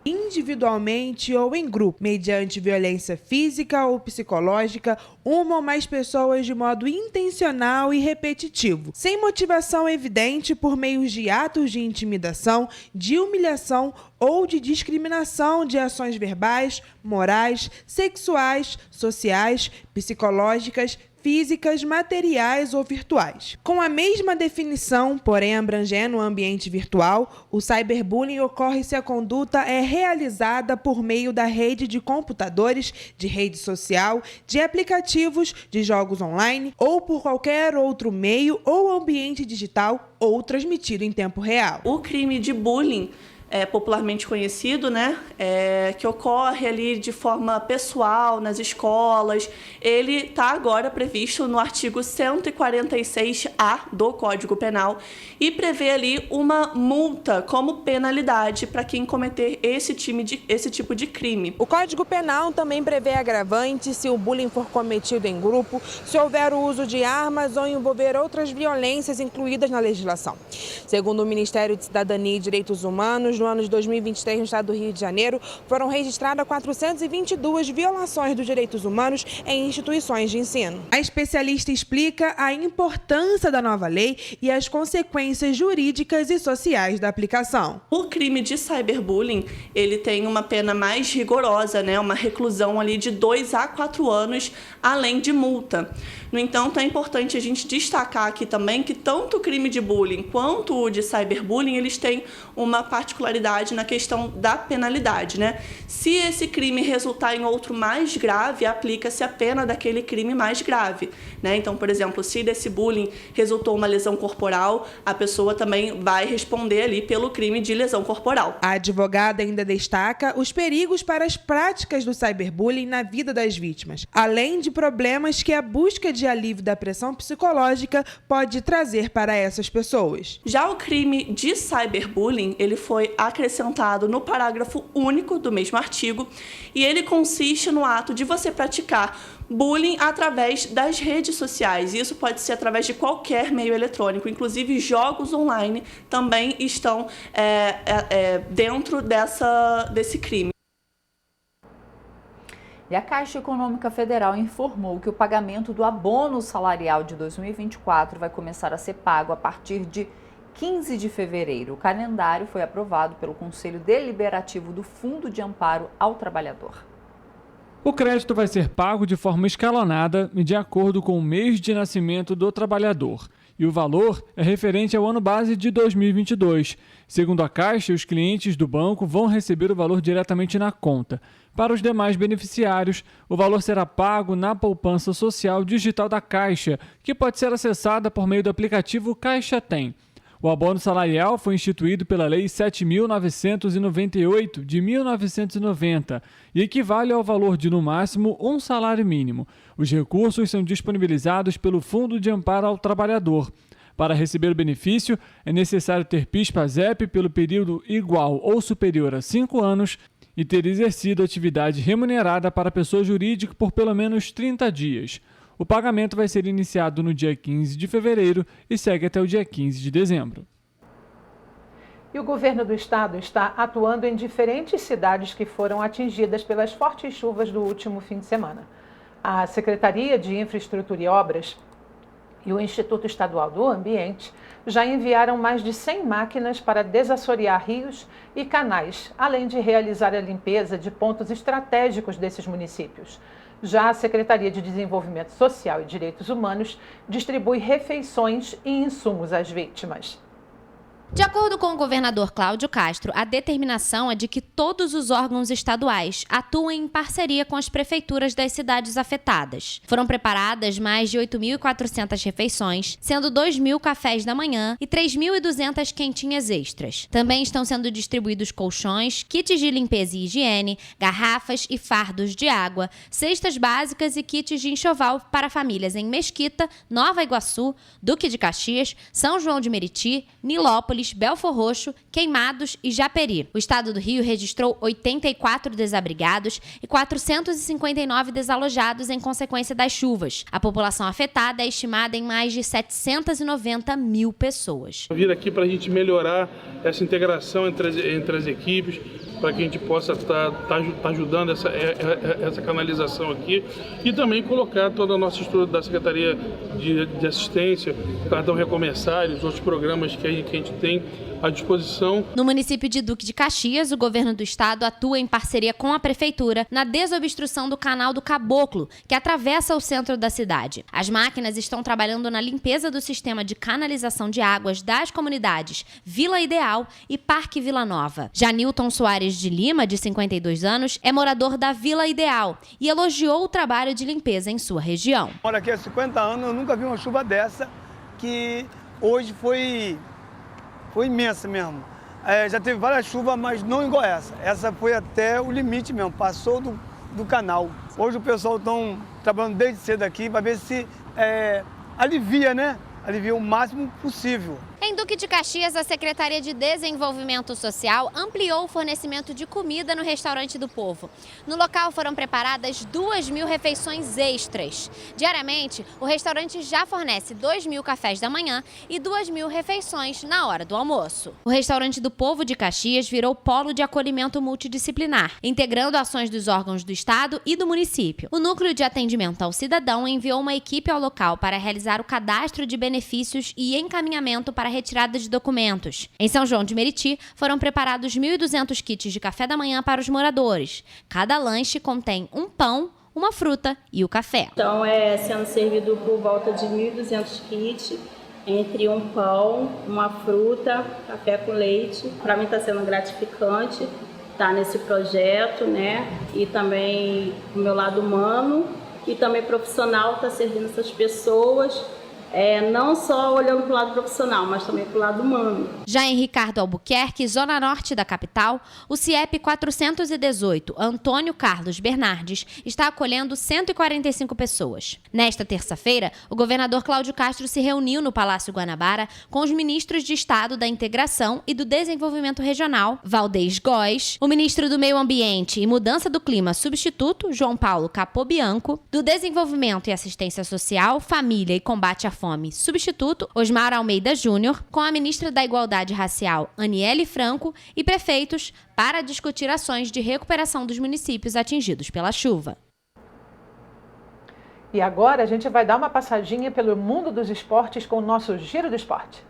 Individualmente ou em grupo, mediante violência física ou psicológica, uma ou mais pessoas de modo intencional e repetitivo, sem motivação evidente por meios de atos de intimidação, de humilhação ou de discriminação de ações verbais, morais, sexuais, sociais, psicológicas, físicas, materiais ou virtuais. Com a mesma definição, porém abrangendo o ambiente virtual, o cyberbullying ocorre se a conduta é realizada por meio da rede de computadores, de rede social, de aplicativos, de jogos online ou por qualquer outro meio ou ambiente digital ou transmitido em tempo real. O crime de bullying popularmente conhecido, que ocorre ali de forma pessoal nas escolas, ele está agora previsto no artigo 146A do Código Penal e prevê ali uma multa como penalidade para quem cometer esse tipo de crime. O Código Penal também prevê agravante se o bullying for cometido em grupo, se houver o uso de armas ou envolver outras violências incluídas na legislação. Segundo o Ministério de Cidadania e Direitos Humanos, no ano de 2023 no estado do Rio de Janeiro, foram registradas 422 violações dos direitos humanos em instituições de ensino. A especialista explica a importância da nova lei e as consequências jurídicas e sociais da aplicação. O crime de cyberbullying, ele tem uma pena mais rigorosa, né? Uma reclusão ali de 2 a 4 anos, além de multa. No entanto, é importante a gente destacar aqui também que tanto o crime de bullying quanto o de cyberbullying, eles têm uma particularidade na questão da penalidade, né? Se esse crime resultar em outro mais grave, aplica-se a pena daquele crime mais grave, né? Então, por exemplo, se desse bullying resultou uma lesão corporal, a pessoa também vai responder ali pelo crime de lesão corporal. A advogada ainda destaca os perigos para as práticas do cyberbullying na vida das vítimas, além de problemas que a busca de alívio da pressão psicológica pode trazer para essas pessoas. Já o crime de cyberbullying, ele foi acrescentado no parágrafo único do mesmo artigo e ele consiste no ato de você praticar bullying através das redes sociais. Isso pode ser através de qualquer meio eletrônico, inclusive jogos online também estão dentro desse crime. E a Caixa Econômica Federal informou que o pagamento do abono salarial de 2024 vai começar a ser pago a partir de 15 de fevereiro. O calendário foi aprovado pelo Conselho Deliberativo do Fundo de Amparo ao Trabalhador. O crédito vai ser pago de forma escalonada e de acordo com o mês de nascimento do trabalhador. E o valor é referente ao ano base de 2022. Segundo a Caixa, os clientes do banco vão receber o valor diretamente na conta. Para os demais beneficiários, o valor será pago na poupança social digital da Caixa, que pode ser acessada por meio do aplicativo Caixa Tem. O abono salarial foi instituído pela Lei 7.998, de 1990, e equivale ao valor de, no máximo, um salário mínimo. Os recursos são disponibilizados pelo Fundo de Amparo ao Trabalhador. Para receber o benefício, é necessário ter PIS/PASEP pelo período igual ou superior a 5 anos e ter exercido atividade remunerada para pessoa jurídica por pelo menos 30 dias. O pagamento vai ser iniciado no dia 15 de fevereiro e segue até o dia 15 de dezembro. E o governo do estado está atuando em diferentes cidades que foram atingidas pelas fortes chuvas do último fim de semana. A Secretaria de Infraestrutura e Obras e o Instituto Estadual do Ambiente já enviaram mais de 100 máquinas para desassorear rios e canais, além de realizar a limpeza de pontos estratégicos desses municípios. Já a Secretaria de Desenvolvimento Social e Direitos Humanos distribui refeições e insumos às vítimas. De acordo com o governador Cláudio Castro, a determinação é de que todos os órgãos estaduais atuem em parceria com as prefeituras das cidades afetadas. Foram preparadas mais de 8.400 refeições, sendo 2.000 cafés da manhã e 3.200 quentinhas extras. Também estão sendo distribuídos colchões, kits de limpeza e higiene, garrafas e fardos de água, cestas básicas e kits de enxoval para famílias em Mesquita, Nova Iguaçu, Duque de Caxias, São João de Meriti, Nilópolis, Belfor Roxo, Queimados e Japeri. O estado do Rio registrou 84 desabrigados e 459 desalojados em consequência das chuvas. A população afetada é estimada em mais de 790 mil pessoas. Vir aqui para a gente melhorar essa integração entre as equipes, para que a gente possa estar ajudando essa canalização aqui e também colocar toda a nossa estrutura da Secretaria de Assistência, Cartão Recomeçar e os outros programas que a gente tem à disposição. No município de Duque de Caxias, o governo do estado atua em parceria com a prefeitura na desobstrução do canal do Caboclo, que atravessa o centro da cidade. As máquinas estão trabalhando na limpeza do sistema de canalização de águas das comunidades Vila Ideal e Parque Vila Nova. Janilton Soares de Lima, de 52 anos, é morador da Vila Ideal e elogiou o trabalho de limpeza em sua região. Moro aqui há 50 anos, eu nunca vi uma chuva dessa, que hoje foi imensa mesmo. Já teve várias chuvas, mas não igual essa. Essa foi até o limite mesmo, passou do canal. Hoje o pessoal está trabalhando desde cedo aqui para ver se alivia, né? Alivia o máximo possível. Em Duque de Caxias, a Secretaria de Desenvolvimento Social ampliou o fornecimento de comida no Restaurante do Povo. No local foram preparadas 2.000 refeições extras. Diariamente, o restaurante já fornece 2.000 cafés da manhã e 2.000 refeições na hora do almoço. O Restaurante do Povo de Caxias virou polo de acolhimento multidisciplinar, integrando ações dos órgãos do Estado e do município. O Núcleo de Atendimento ao Cidadão enviou uma equipe ao local para realizar o cadastro de benefícios e encaminhamento para retirada de documentos. Em São João de Meriti, foram preparados 1.200 kits de café da manhã para os moradores. Cada lanche contém um pão, uma fruta e o café. Então, sendo servido por volta de 1.200 kits, entre um pão, uma fruta, café com leite. Para mim está sendo gratificante estar nesse projeto, né? E também o meu lado humano e também profissional, estar servindo essas pessoas. Não só olhando para o lado profissional, mas também para o lado humano. Já em Ricardo Albuquerque, zona norte da capital, o CIEP 418 Antônio Carlos Bernardes está acolhendo 145 pessoas. Nesta terça-feira, o governador Cláudio Castro se reuniu no Palácio Guanabara com os ministros de Estado da Integração e do Desenvolvimento Regional, Valdez Góes, o ministro do Meio Ambiente e Mudança do Clima substituto, João Paulo Capobianco, do Desenvolvimento e Assistência Social, Família e Combate à Fome, substituto Osmar Almeida Júnior, com a ministra da Igualdade Racial, Aniele Franco, e prefeitos para discutir ações de recuperação dos municípios atingidos pela chuva. E agora a gente vai dar uma passadinha pelo mundo dos esportes com o nosso Giro do Esporte.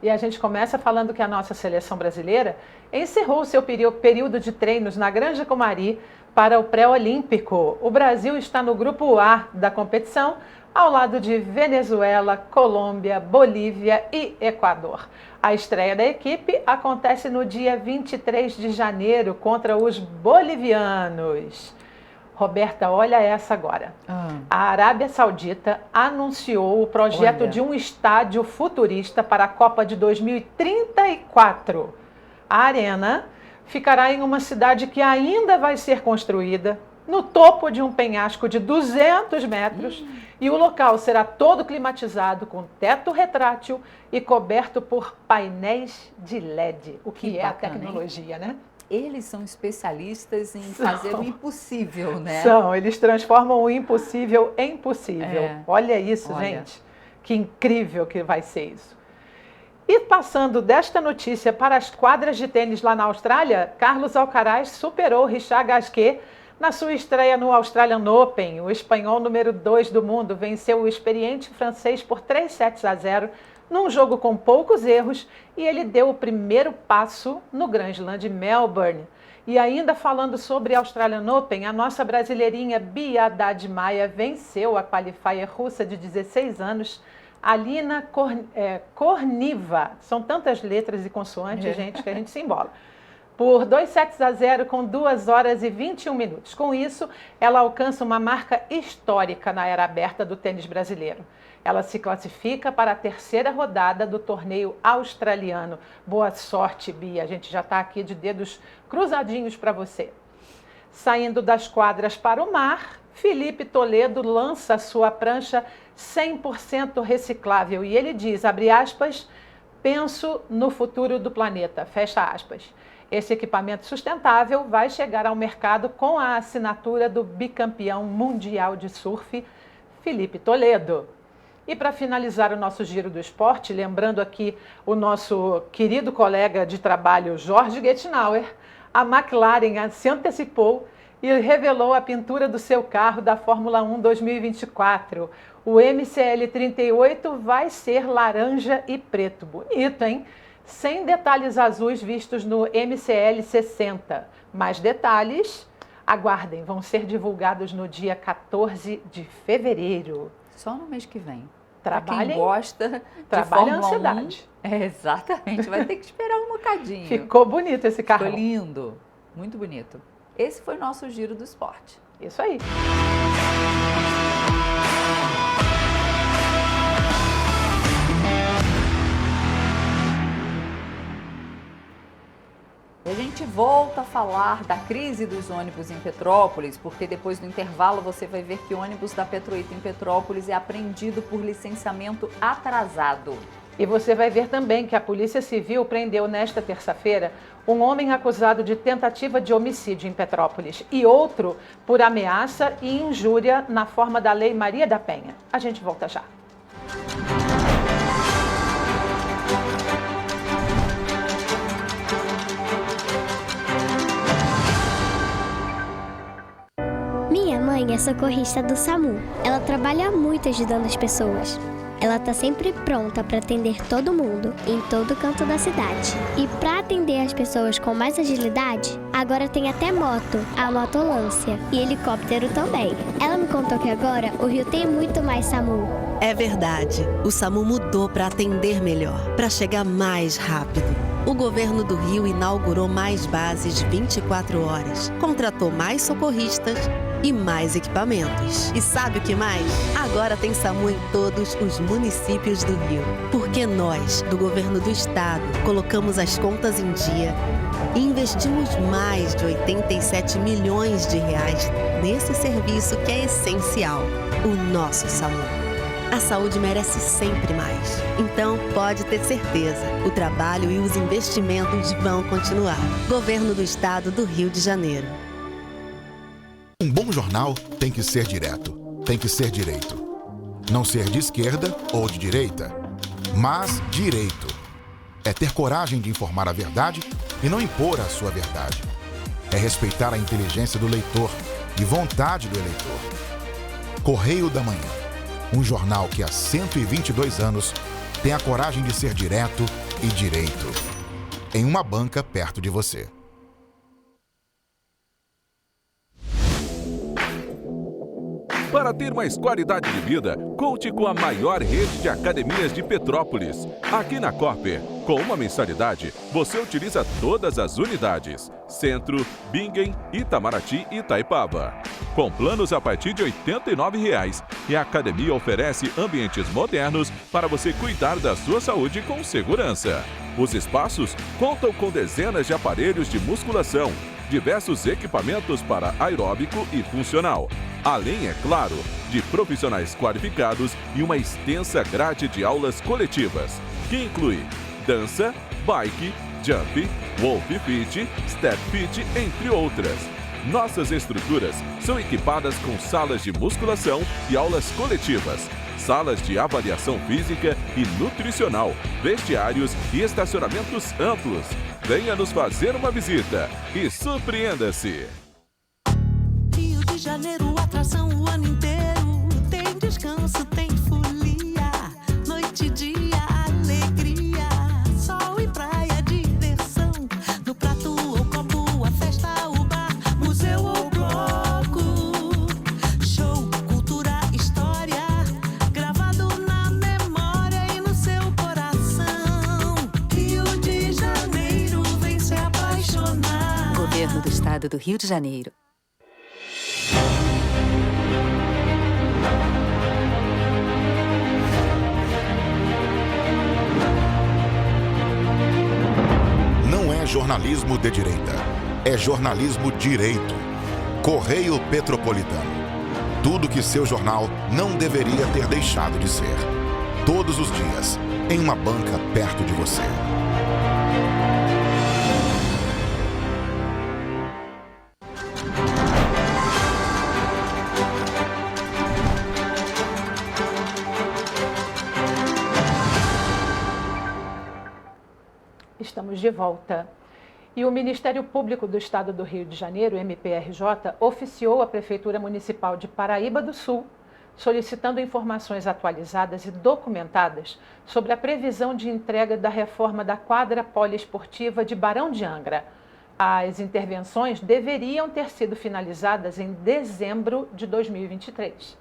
E a gente começa falando que a nossa seleção brasileira encerrou seu período de treinos na Granja Comari para o pré-olímpico. O Brasil está no grupo A da competição, ao lado de Venezuela, Colômbia, Bolívia e Equador. A estreia da equipe acontece no dia 23 de janeiro contra os bolivianos. Roberta, olha essa agora. A Arábia Saudita anunciou o projeto de um estádio futurista para a Copa de 2034. A arena ficará em uma cidade que ainda vai ser construída, no topo de um penhasco de 200 metros, e o local será todo climatizado com teto retrátil e coberto por painéis de LED, o que é bacana, a tecnologia, né? Eles são especialistas em fazer o impossível, né? Eles transformam o impossível em possível. Olha isso, gente. Que incrível que vai ser isso. E passando desta notícia para as quadras de tênis lá na Austrália, Carlos Alcaraz superou Richard Gasquet na sua estreia no Australian Open. O espanhol número 2 do mundo venceu o experiente francês por 3-0 num jogo com poucos erros, e ele deu o primeiro passo no Grand Slam de Melbourne. E ainda falando sobre Australian Open, a nossa brasileirinha Bia Haddad Maia venceu a qualifier russa de 16 anos, Alina Korniva. São tantas letras e consoantes, gente, que a gente se embola. Por 2-0 com 2 horas e 21 minutos. Com isso, ela alcança uma marca histórica na era aberta do tênis brasileiro. Ela se classifica para a terceira rodada do torneio australiano. Boa sorte, Bia. A gente já está aqui de dedos cruzadinhos para você. Saindo das quadras para o mar, Felipe Toledo lança sua prancha 100% reciclável. E ele diz, abre aspas, penso no futuro do planeta, fecha aspas. Esse equipamento sustentável vai chegar ao mercado com a assinatura do bicampeão mundial de surf, Felipe Toledo. E para finalizar o nosso Giro do Esporte, lembrando aqui o nosso querido colega de trabalho Jorge Getnauer, a McLaren se antecipou e revelou a pintura do seu carro da Fórmula 1 2024. O MCL 38 vai ser laranja e preto. Bonito, hein? Sem detalhes azuis vistos no MCL 60. Mais detalhes, aguardem, vão ser divulgados no dia 14 de fevereiro. Só no mês que vem. Trabalhem, quem gosta de Fórmula 1. Ansiedade. Exatamente, vai ter que esperar um bocadinho. Ficou bonito esse carro. Ficou lindo, muito bonito. Esse foi o nosso Giro do Esporte. Isso aí. A gente gente volta a falar da crise dos ônibus em Petrópolis, porque depois do intervalo você vai ver que o ônibus da Petroita em Petrópolis é apreendido por licenciamento atrasado. E você vai ver também que a Polícia Civil prendeu nesta terça-feira um homem acusado de tentativa de homicídio em Petrópolis e outro por ameaça e injúria na forma da Lei Maria da Penha. A gente volta já. Minha mãe é socorrista do SAMU. Ela trabalha muito ajudando as pessoas. Ela tá sempre pronta para atender todo mundo, em todo canto da cidade. E para atender as pessoas com mais agilidade, agora tem até moto, a motolância, e helicóptero também. Ela me contou que agora o Rio tem muito mais SAMU. É verdade, o SAMU mudou para atender melhor, para chegar mais rápido. O governo do Rio inaugurou mais bases 24 horas, contratou mais socorristas e mais equipamentos. E sabe o que mais? Agora tem SAMU em todos os municípios do Rio. Porque nós, do governo do estado, colocamos as contas em dia e investimos mais de 87 milhões de reais nesse serviço que é essencial, o nosso SAMU. A saúde merece sempre mais. Então, pode ter certeza, o trabalho e os investimentos vão continuar. Governo do Estado do Rio de Janeiro. Um bom jornal tem que ser direto, tem que ser direito. Não ser de esquerda ou de direita, mas direito. É ter coragem de informar a verdade e não impor a sua verdade. É respeitar a inteligência do leitor e vontade do eleitor. Correio da Manhã. Um jornal que há 122 anos tem a coragem de ser direto e direito. Em uma banca perto de você. Para ter mais qualidade de vida, conte com a maior rede de academias de Petrópolis. Aqui na Corper, com uma mensalidade, você utiliza todas as unidades. Centro, Bingen, Itamaraty e Itaipava. Com planos a partir de R$ 89,00. E a academia oferece ambientes modernos para você cuidar da sua saúde com segurança. Os espaços contam com dezenas de aparelhos de musculação, diversos equipamentos para aeróbico e funcional. Além, é claro, de profissionais qualificados e uma extensa grade de aulas coletivas, que inclui dança, bike, jump, wolf fit, step fit, entre outras. Nossas estruturas são equipadas com salas de musculação e aulas coletivas, salas de avaliação física e nutricional, vestiários e estacionamentos amplos. Venha nos fazer uma visita e surpreenda-se! Rio de Janeiro, atração o ano inteiro. Tem descanso, tem folia, noite e dia, alegria, sol e praia, diversão. No prato ou copo, a festa, o bar, museu ou bloco. Show, cultura, história, gravado na memória e no seu coração. Rio de Janeiro, vem se apaixonar. Governo do Estado do Rio de Janeiro. Não é jornalismo de direita, é jornalismo direito. Correio Petropolitano. Tudo que seu jornal não deveria ter deixado de ser. Todos os dias, em uma banca perto de você. Estamos de volta. E o Ministério Público do Estado do Rio de Janeiro, MPRJ, oficiou a Prefeitura Municipal de Paraíba do Sul, solicitando informações atualizadas e documentadas sobre a previsão de entrega da reforma da quadra poliesportiva de Barão de Angra. As intervenções deveriam ter sido finalizadas em dezembro de 2023.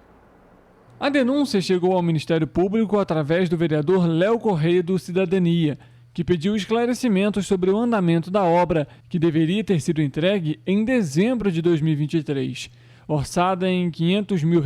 A denúncia chegou ao Ministério Público através do vereador Léo Correia do Cidadania, que pediu esclarecimentos sobre o andamento da obra, que deveria ter sido entregue em dezembro de 2023. Orçada em R$ 500 mil,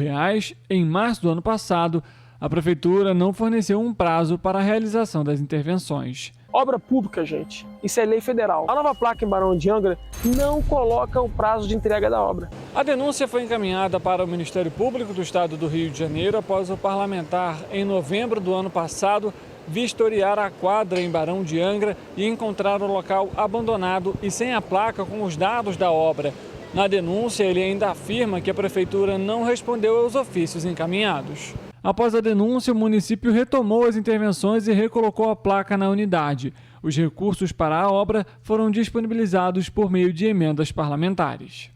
em março do ano passado, A Prefeitura não forneceu um prazo para a realização das intervenções. Obra pública, gente, isso é lei federal. A nova placa em Barão de Angra não coloca o prazo de entrega da obra. A denúncia foi encaminhada para o Ministério Público do Estado do Rio de Janeiro após o parlamentar, em novembro do ano passado, vistoriar a quadra em Barão de Angra e encontrar o local abandonado e sem a placa com os dados da obra. Na denúncia, ele ainda afirma que a Prefeitura não respondeu aos ofícios encaminhados. Após a denúncia, o município retomou as intervenções e recolocou a placa na unidade. Os recursos para a obra foram disponibilizados por meio de emendas parlamentares.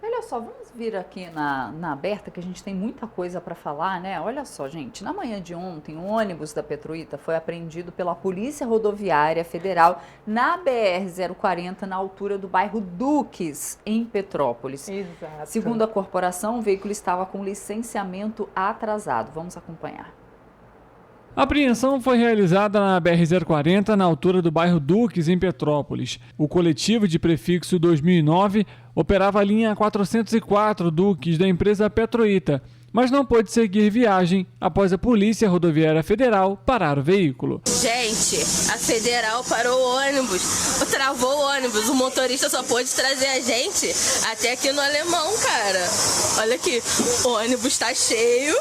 Olha só, vamos vir aqui na aberta, que a gente tem muita coisa para falar, né? Olha só, gente, na manhã de ontem, o ônibus da Petroita foi apreendido pela Polícia Rodoviária Federal na BR-040, na altura do bairro Duques, em Petrópolis. Exato. Segundo a corporação, o veículo estava com licenciamento atrasado. Vamos acompanhar. A apreensão foi realizada na BR-040, na altura do bairro Duques, em Petrópolis. O coletivo de prefixo 2009 operava a linha 404 Duques da empresa Petroita, mas não pôde seguir viagem após a Polícia Rodoviária Federal parar o veículo. Gente, a Federal parou o ônibus, travou o ônibus, o motorista só pôde trazer a gente até aqui no Alemão, cara. Olha aqui, o ônibus tá cheio.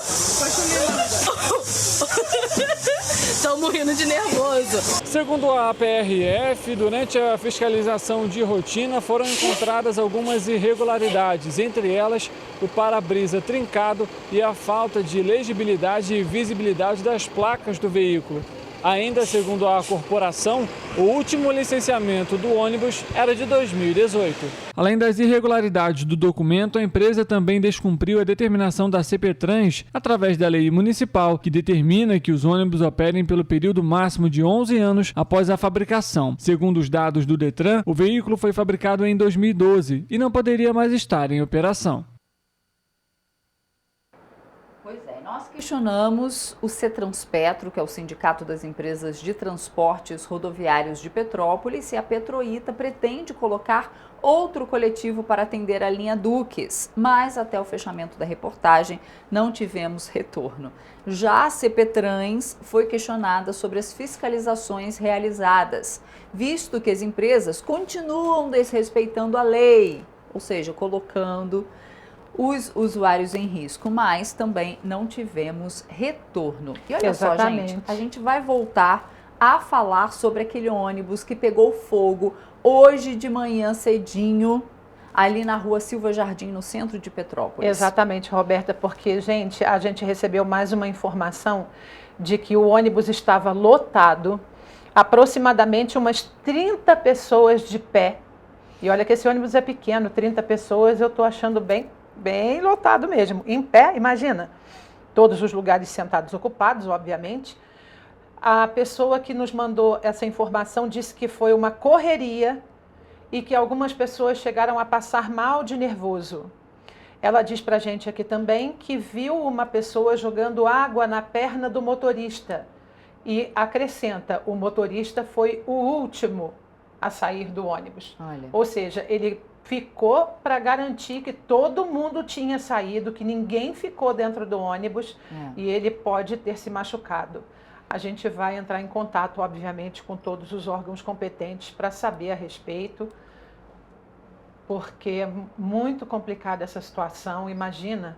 Tô morrendo de nervoso. Segundo a PRF, durante a fiscalização de rotina foram encontradas algumas irregularidades, entre elas o para-brisa trincado e a falta de legibilidade e visibilidade das placas do veículo. Ainda segundo a corporação, o último licenciamento do ônibus era de 2018. Além das irregularidades do documento, a empresa também descumpriu a determinação da CPTrans através da lei municipal, que determina que os ônibus operem pelo período máximo de 11 anos após a fabricação. Segundo os dados do Detran, o veículo foi fabricado em 2012 e não poderia mais estar em operação. Pois é, nós questionamos o CETRANSPETRO, que é o Sindicato das Empresas de Transportes Rodoviários de Petrópolis, se a Petroita pretende colocar outro coletivo para atender a linha Duques, mas até o fechamento da reportagem não tivemos retorno. Já a CPTrans foi questionada sobre as fiscalizações realizadas, visto que as empresas continuam desrespeitando a lei, ou seja, colocando os usuários em risco, mas também não tivemos retorno. E olha Exatamente. só, gente, a gente vai voltar a falar sobre aquele ônibus que pegou fogo hoje de manhã cedinho, ali na rua Silva Jardim, no centro de Petrópolis. Exatamente, Roberta, porque, gente, a gente recebeu mais uma informação de que o ônibus estava lotado, aproximadamente umas 30 pessoas de pé. E olha que esse ônibus é pequeno, 30 pessoas eu estou achando bem lotado mesmo. Em pé, imagina, todos os lugares sentados ocupados, obviamente. A pessoa que nos mandou essa informação disse que foi uma correria e que algumas pessoas chegaram a passar mal de nervoso. Ela diz pra gente aqui também que viu uma pessoa jogando água na perna do motorista e acrescenta, o motorista foi o último a sair do ônibus. Olha. Ou seja, ele ficou para garantir que todo mundo tinha saído, que ninguém ficou dentro do ônibus e ele pode ter se machucado. A gente vai entrar em contato, obviamente, com todos os órgãos competentes para saber a respeito, porque é muito complicada essa situação, imagina.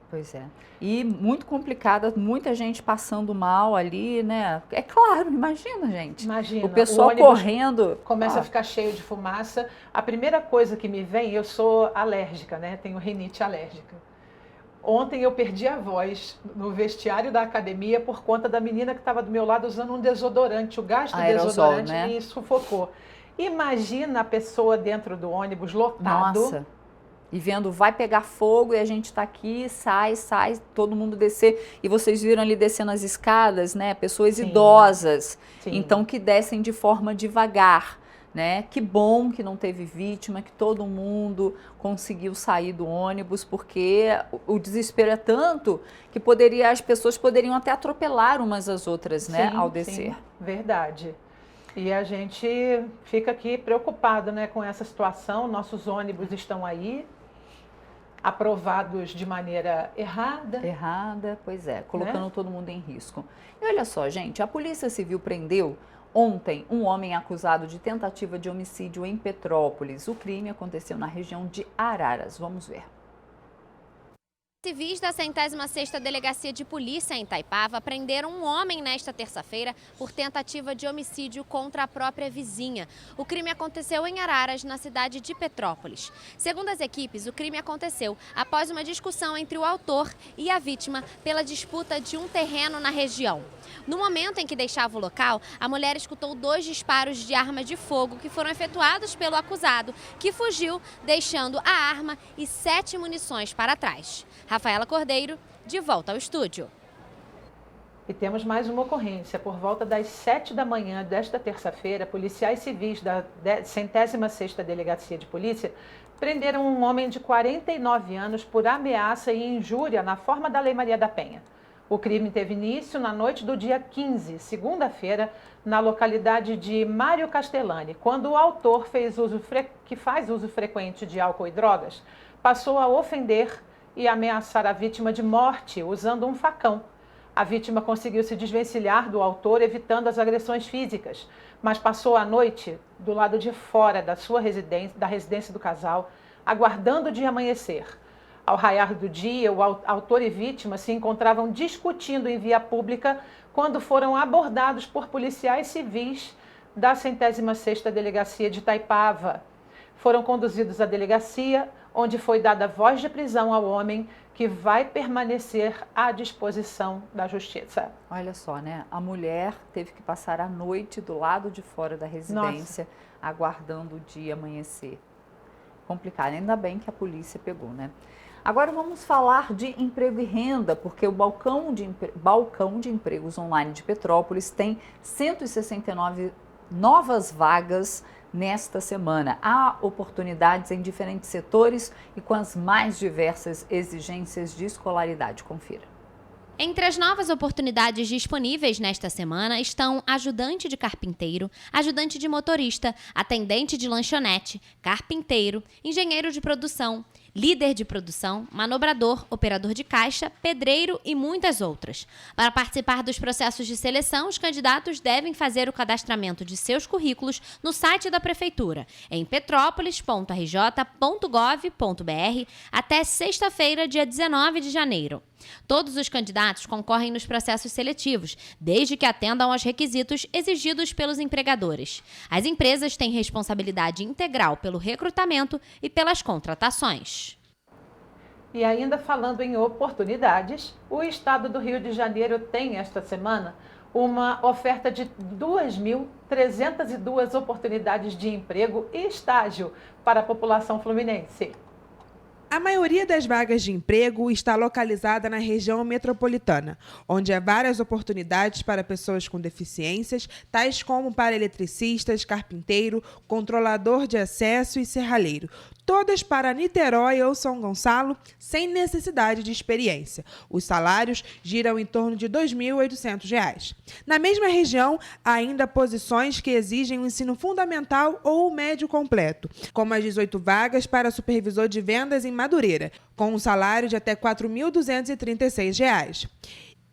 Pois é. E muito complicada, muita gente passando mal ali, né? É claro, imagina, gente. Imagina. O pessoal ônibus correndo. começa a ficar cheio de fumaça. A primeira coisa que me vem, eu sou alérgica, né? Tenho rinite alérgica. Ontem eu perdi a voz no vestiário da academia por conta da menina que estava do meu lado usando um desodorante. O gás do Aerosol, desodorante né? me sufocou. Imagina a pessoa dentro do ônibus lotado. Nossa. E vendo, vai pegar fogo e a gente tá aqui, sai, todo mundo descer. E vocês viram ali descendo as escadas, né? Pessoas idosas. Sim. Então, que descem de forma devagar, né? Que bom que não teve vítima, que todo mundo conseguiu sair do ônibus, porque o desespero é tanto que as pessoas poderiam até atropelar umas às outras, né? Ao descer. Sim, verdade. E a gente fica aqui preocupado, né, com essa situação. Nossos ônibus estão aí aprovados de maneira errada. Errada, pois é, colocando todo mundo em risco. E olha só, gente, a Polícia Civil prendeu ontem um homem acusado de tentativa de homicídio em Petrópolis. O crime aconteceu na região de Araras. Vamos ver. Civis da 106ª Delegacia de Polícia em Itaipava prenderam um homem nesta terça-feira por tentativa de homicídio contra a própria vizinha. O crime aconteceu em Araras, na cidade de Petrópolis. Segundo as equipes, o crime aconteceu após uma discussão entre o autor e a vítima pela disputa de um terreno na região. No momento em que deixava o local, a mulher escutou 2 disparos de arma de fogo que foram efetuados pelo acusado, que fugiu, deixando a arma e 7 munições para trás. Rafaela Cordeiro, de volta ao estúdio. E temos mais uma ocorrência. Por volta das 7 da manhã desta terça-feira, policiais civis da 106ª Delegacia de Polícia prenderam um homem de 49 anos por ameaça e injúria na forma da Lei Maria da Penha. O crime teve início na noite do dia 15, segunda-feira, na localidade de Mário Castellani, quando o autor que faz uso frequente de álcool e drogas, passou a ofender e ameaçar a vítima de morte usando um facão. A vítima conseguiu se desvencilhar do autor, evitando as agressões físicas, mas passou a noite do lado de fora da sua residência, da residência do casal, aguardando o dia amanhecer. Ao raiar do dia, o autor e vítima se encontravam discutindo em via pública quando foram abordados por policiais civis da 106ª Delegacia de Itaipava. Foram conduzidos à delegacia, onde foi dada voz de prisão ao homem, que vai permanecer à disposição da justiça. Olha só, né? A mulher teve que passar a noite do lado de fora da residência, aguardando o dia amanhecer. Complicado, ainda bem que a polícia pegou, né? Agora vamos falar de emprego e renda, porque o balcão de empregos online de Petrópolis tem 169 novas vagas nesta semana. Há oportunidades em diferentes setores e com as mais diversas exigências de escolaridade. Confira. Entre as novas oportunidades disponíveis nesta semana estão ajudante de carpinteiro, ajudante de motorista, atendente de lanchonete, carpinteiro, engenheiro de produção, líder de produção, manobrador, operador de caixa, pedreiro e muitas outras. Para participar dos processos de seleção, os candidatos devem fazer o cadastramento de seus currículos no site da Prefeitura, em petrópolis.rj.gov.br, até sexta-feira, dia 19 de janeiro. Todos os candidatos concorrem nos processos seletivos, desde que atendam aos requisitos exigidos pelos empregadores. As empresas têm responsabilidade integral pelo recrutamento e pelas contratações. E ainda falando em oportunidades, o estado do Rio de Janeiro tem esta semana uma oferta de 2.302 oportunidades de emprego e estágio para a população fluminense. A maioria das vagas de emprego está localizada na região metropolitana, onde há várias oportunidades para pessoas com deficiências, tais como para eletricistas, carpinteiro, controlador de acesso e serralheiro. Todas para Niterói ou São Gonçalo, sem necessidade de experiência. Os salários giram em torno de R$ 2.800. Na mesma região, há ainda posições que exigem o ensino fundamental ou o médio completo, como as 18 vagas para supervisor de vendas em Madureira, com um salário de até R$ 4.236.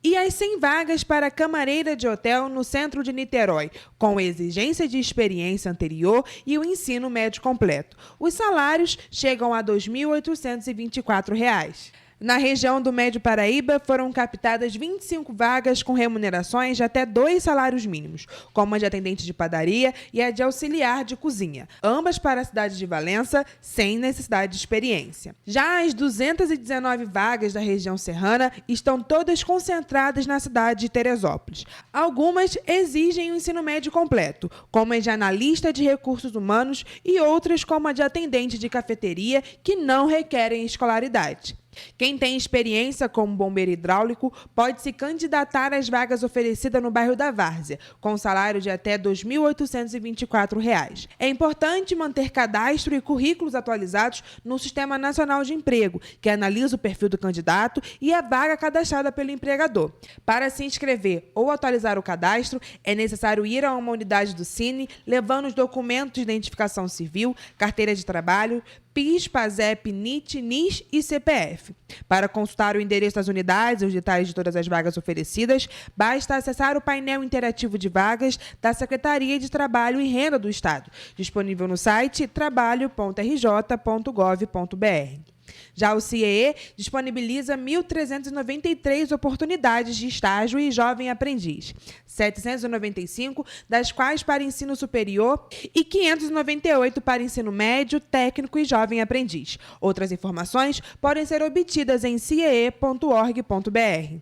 E as 100 vagas para camareira de hotel no centro de Niterói, com exigência de experiência anterior e o ensino médio completo. Os salários chegam a R$ 2.824. Na região do Médio Paraíba, foram captadas 25 vagas com remunerações de até 2 salários mínimos, como a de atendente de padaria e a de auxiliar de cozinha, ambas para a cidade de Valença, sem necessidade de experiência. Já as 219 vagas da região serrana estão todas concentradas na cidade de Teresópolis. Algumas exigem o ensino médio completo, como a de analista de recursos humanos e outras como a de atendente de cafeteria, que não requerem escolaridade. Quem tem experiência como bombeiro hidráulico pode se candidatar às vagas oferecidas no bairro da Várzea, com salário de até R$ 2.824. É importante manter cadastro e currículos atualizados no Sistema Nacional de Emprego, que analisa o perfil do candidato e a vaga cadastrada pelo empregador. Para se inscrever ou atualizar o cadastro, é necessário ir a uma unidade do Cine, levando os documentos de identificação civil, carteira de trabalho, PIS, PASEP, NIT, NIS e CPF. Para consultar o endereço das unidades e os detalhes de todas as vagas oferecidas, basta acessar o painel interativo de vagas da Secretaria de Trabalho e Renda do Estado, disponível no site trabalho.rj.gov.br. Já o CIEE disponibiliza 1.393 oportunidades de estágio e jovem aprendiz, 795 das quais para ensino superior e 598 para ensino médio, técnico e jovem aprendiz. Outras informações podem ser obtidas em ciee.org.br.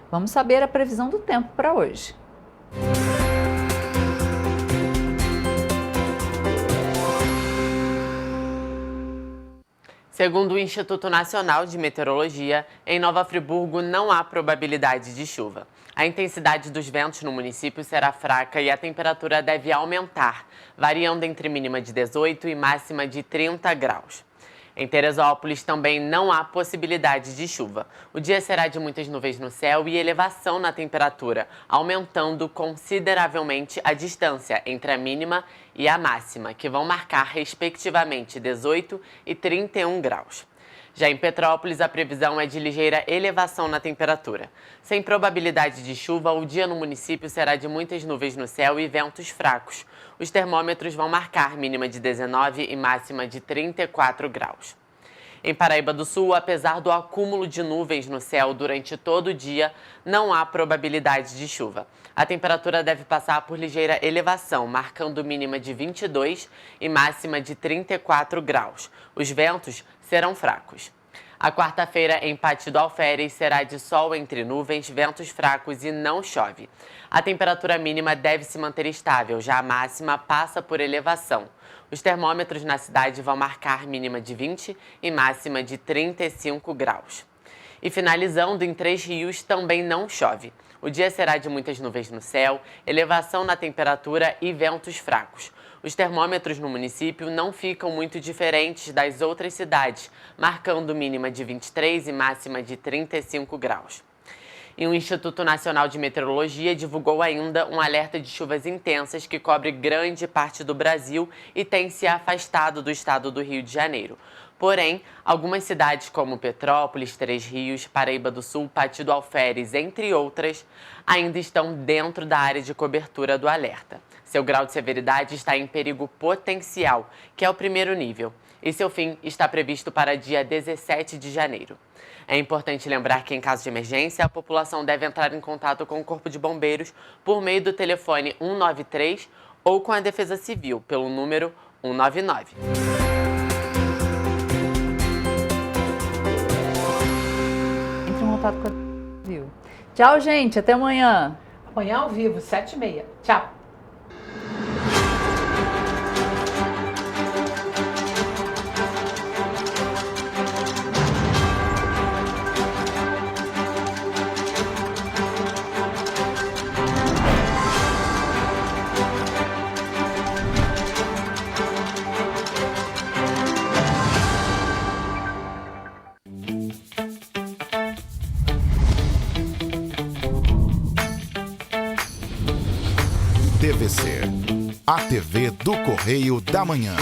Vamos saber a previsão do tempo para hoje. Segundo o Instituto Nacional de Meteorologia, em Nova Friburgo não há probabilidade de chuva. A intensidade dos ventos no município será fraca e a temperatura deve aumentar, variando entre mínima de 18 e máxima de 30 graus. Em Teresópolis também não há possibilidade de chuva. O dia será de muitas nuvens no céu e elevação na temperatura, aumentando consideravelmente a distância entre a mínima e a máxima, que vão marcar respectivamente 18 e 31 graus. Já em Petrópolis, a previsão é de ligeira elevação na temperatura. Sem probabilidade de chuva, o dia no município será de muitas nuvens no céu e ventos fracos. Os termômetros vão marcar mínima de 19 e máxima de 34 graus. Em Paraíba do Sul, apesar do acúmulo de nuvens no céu durante todo o dia, não há probabilidade de chuva. A temperatura deve passar por ligeira elevação, marcando mínima de 22 e máxima de 34 graus. Os ventos serão fracos. A quarta-feira em Pati do Alferes será de sol entre nuvens, ventos fracos e não chove. A temperatura mínima deve se manter estável, já a máxima passa por elevação. Os termômetros na cidade vão marcar mínima de 20 e máxima de 35 graus. E finalizando, em Três Rios também não chove. O dia será de muitas nuvens no céu, elevação na temperatura e ventos fracos. Os termômetros no município não ficam muito diferentes das outras cidades, marcando mínima de 23 e máxima de 35 graus. E o Instituto Nacional de Meteorologia divulgou ainda um alerta de chuvas intensas que cobre grande parte do Brasil e tem se afastado do estado do Rio de Janeiro. Porém, algumas cidades como Petrópolis, Três Rios, Paraíba do Sul, Pati do Alferes, entre outras, ainda estão dentro da área de cobertura do alerta. Seu grau de severidade está em perigo potencial, que é o primeiro nível, e seu fim está previsto para dia 17 de janeiro. É importante lembrar que, em caso de emergência, a população deve entrar em contato com o Corpo de Bombeiros por meio do telefone 193 ou com a Defesa Civil pelo número 199. Entre em contato com a Civil. Tchau, gente. Até amanhã. Amanhã ao vivo, 7h30. Tchau. TVC, a TV do Correio da Manhã.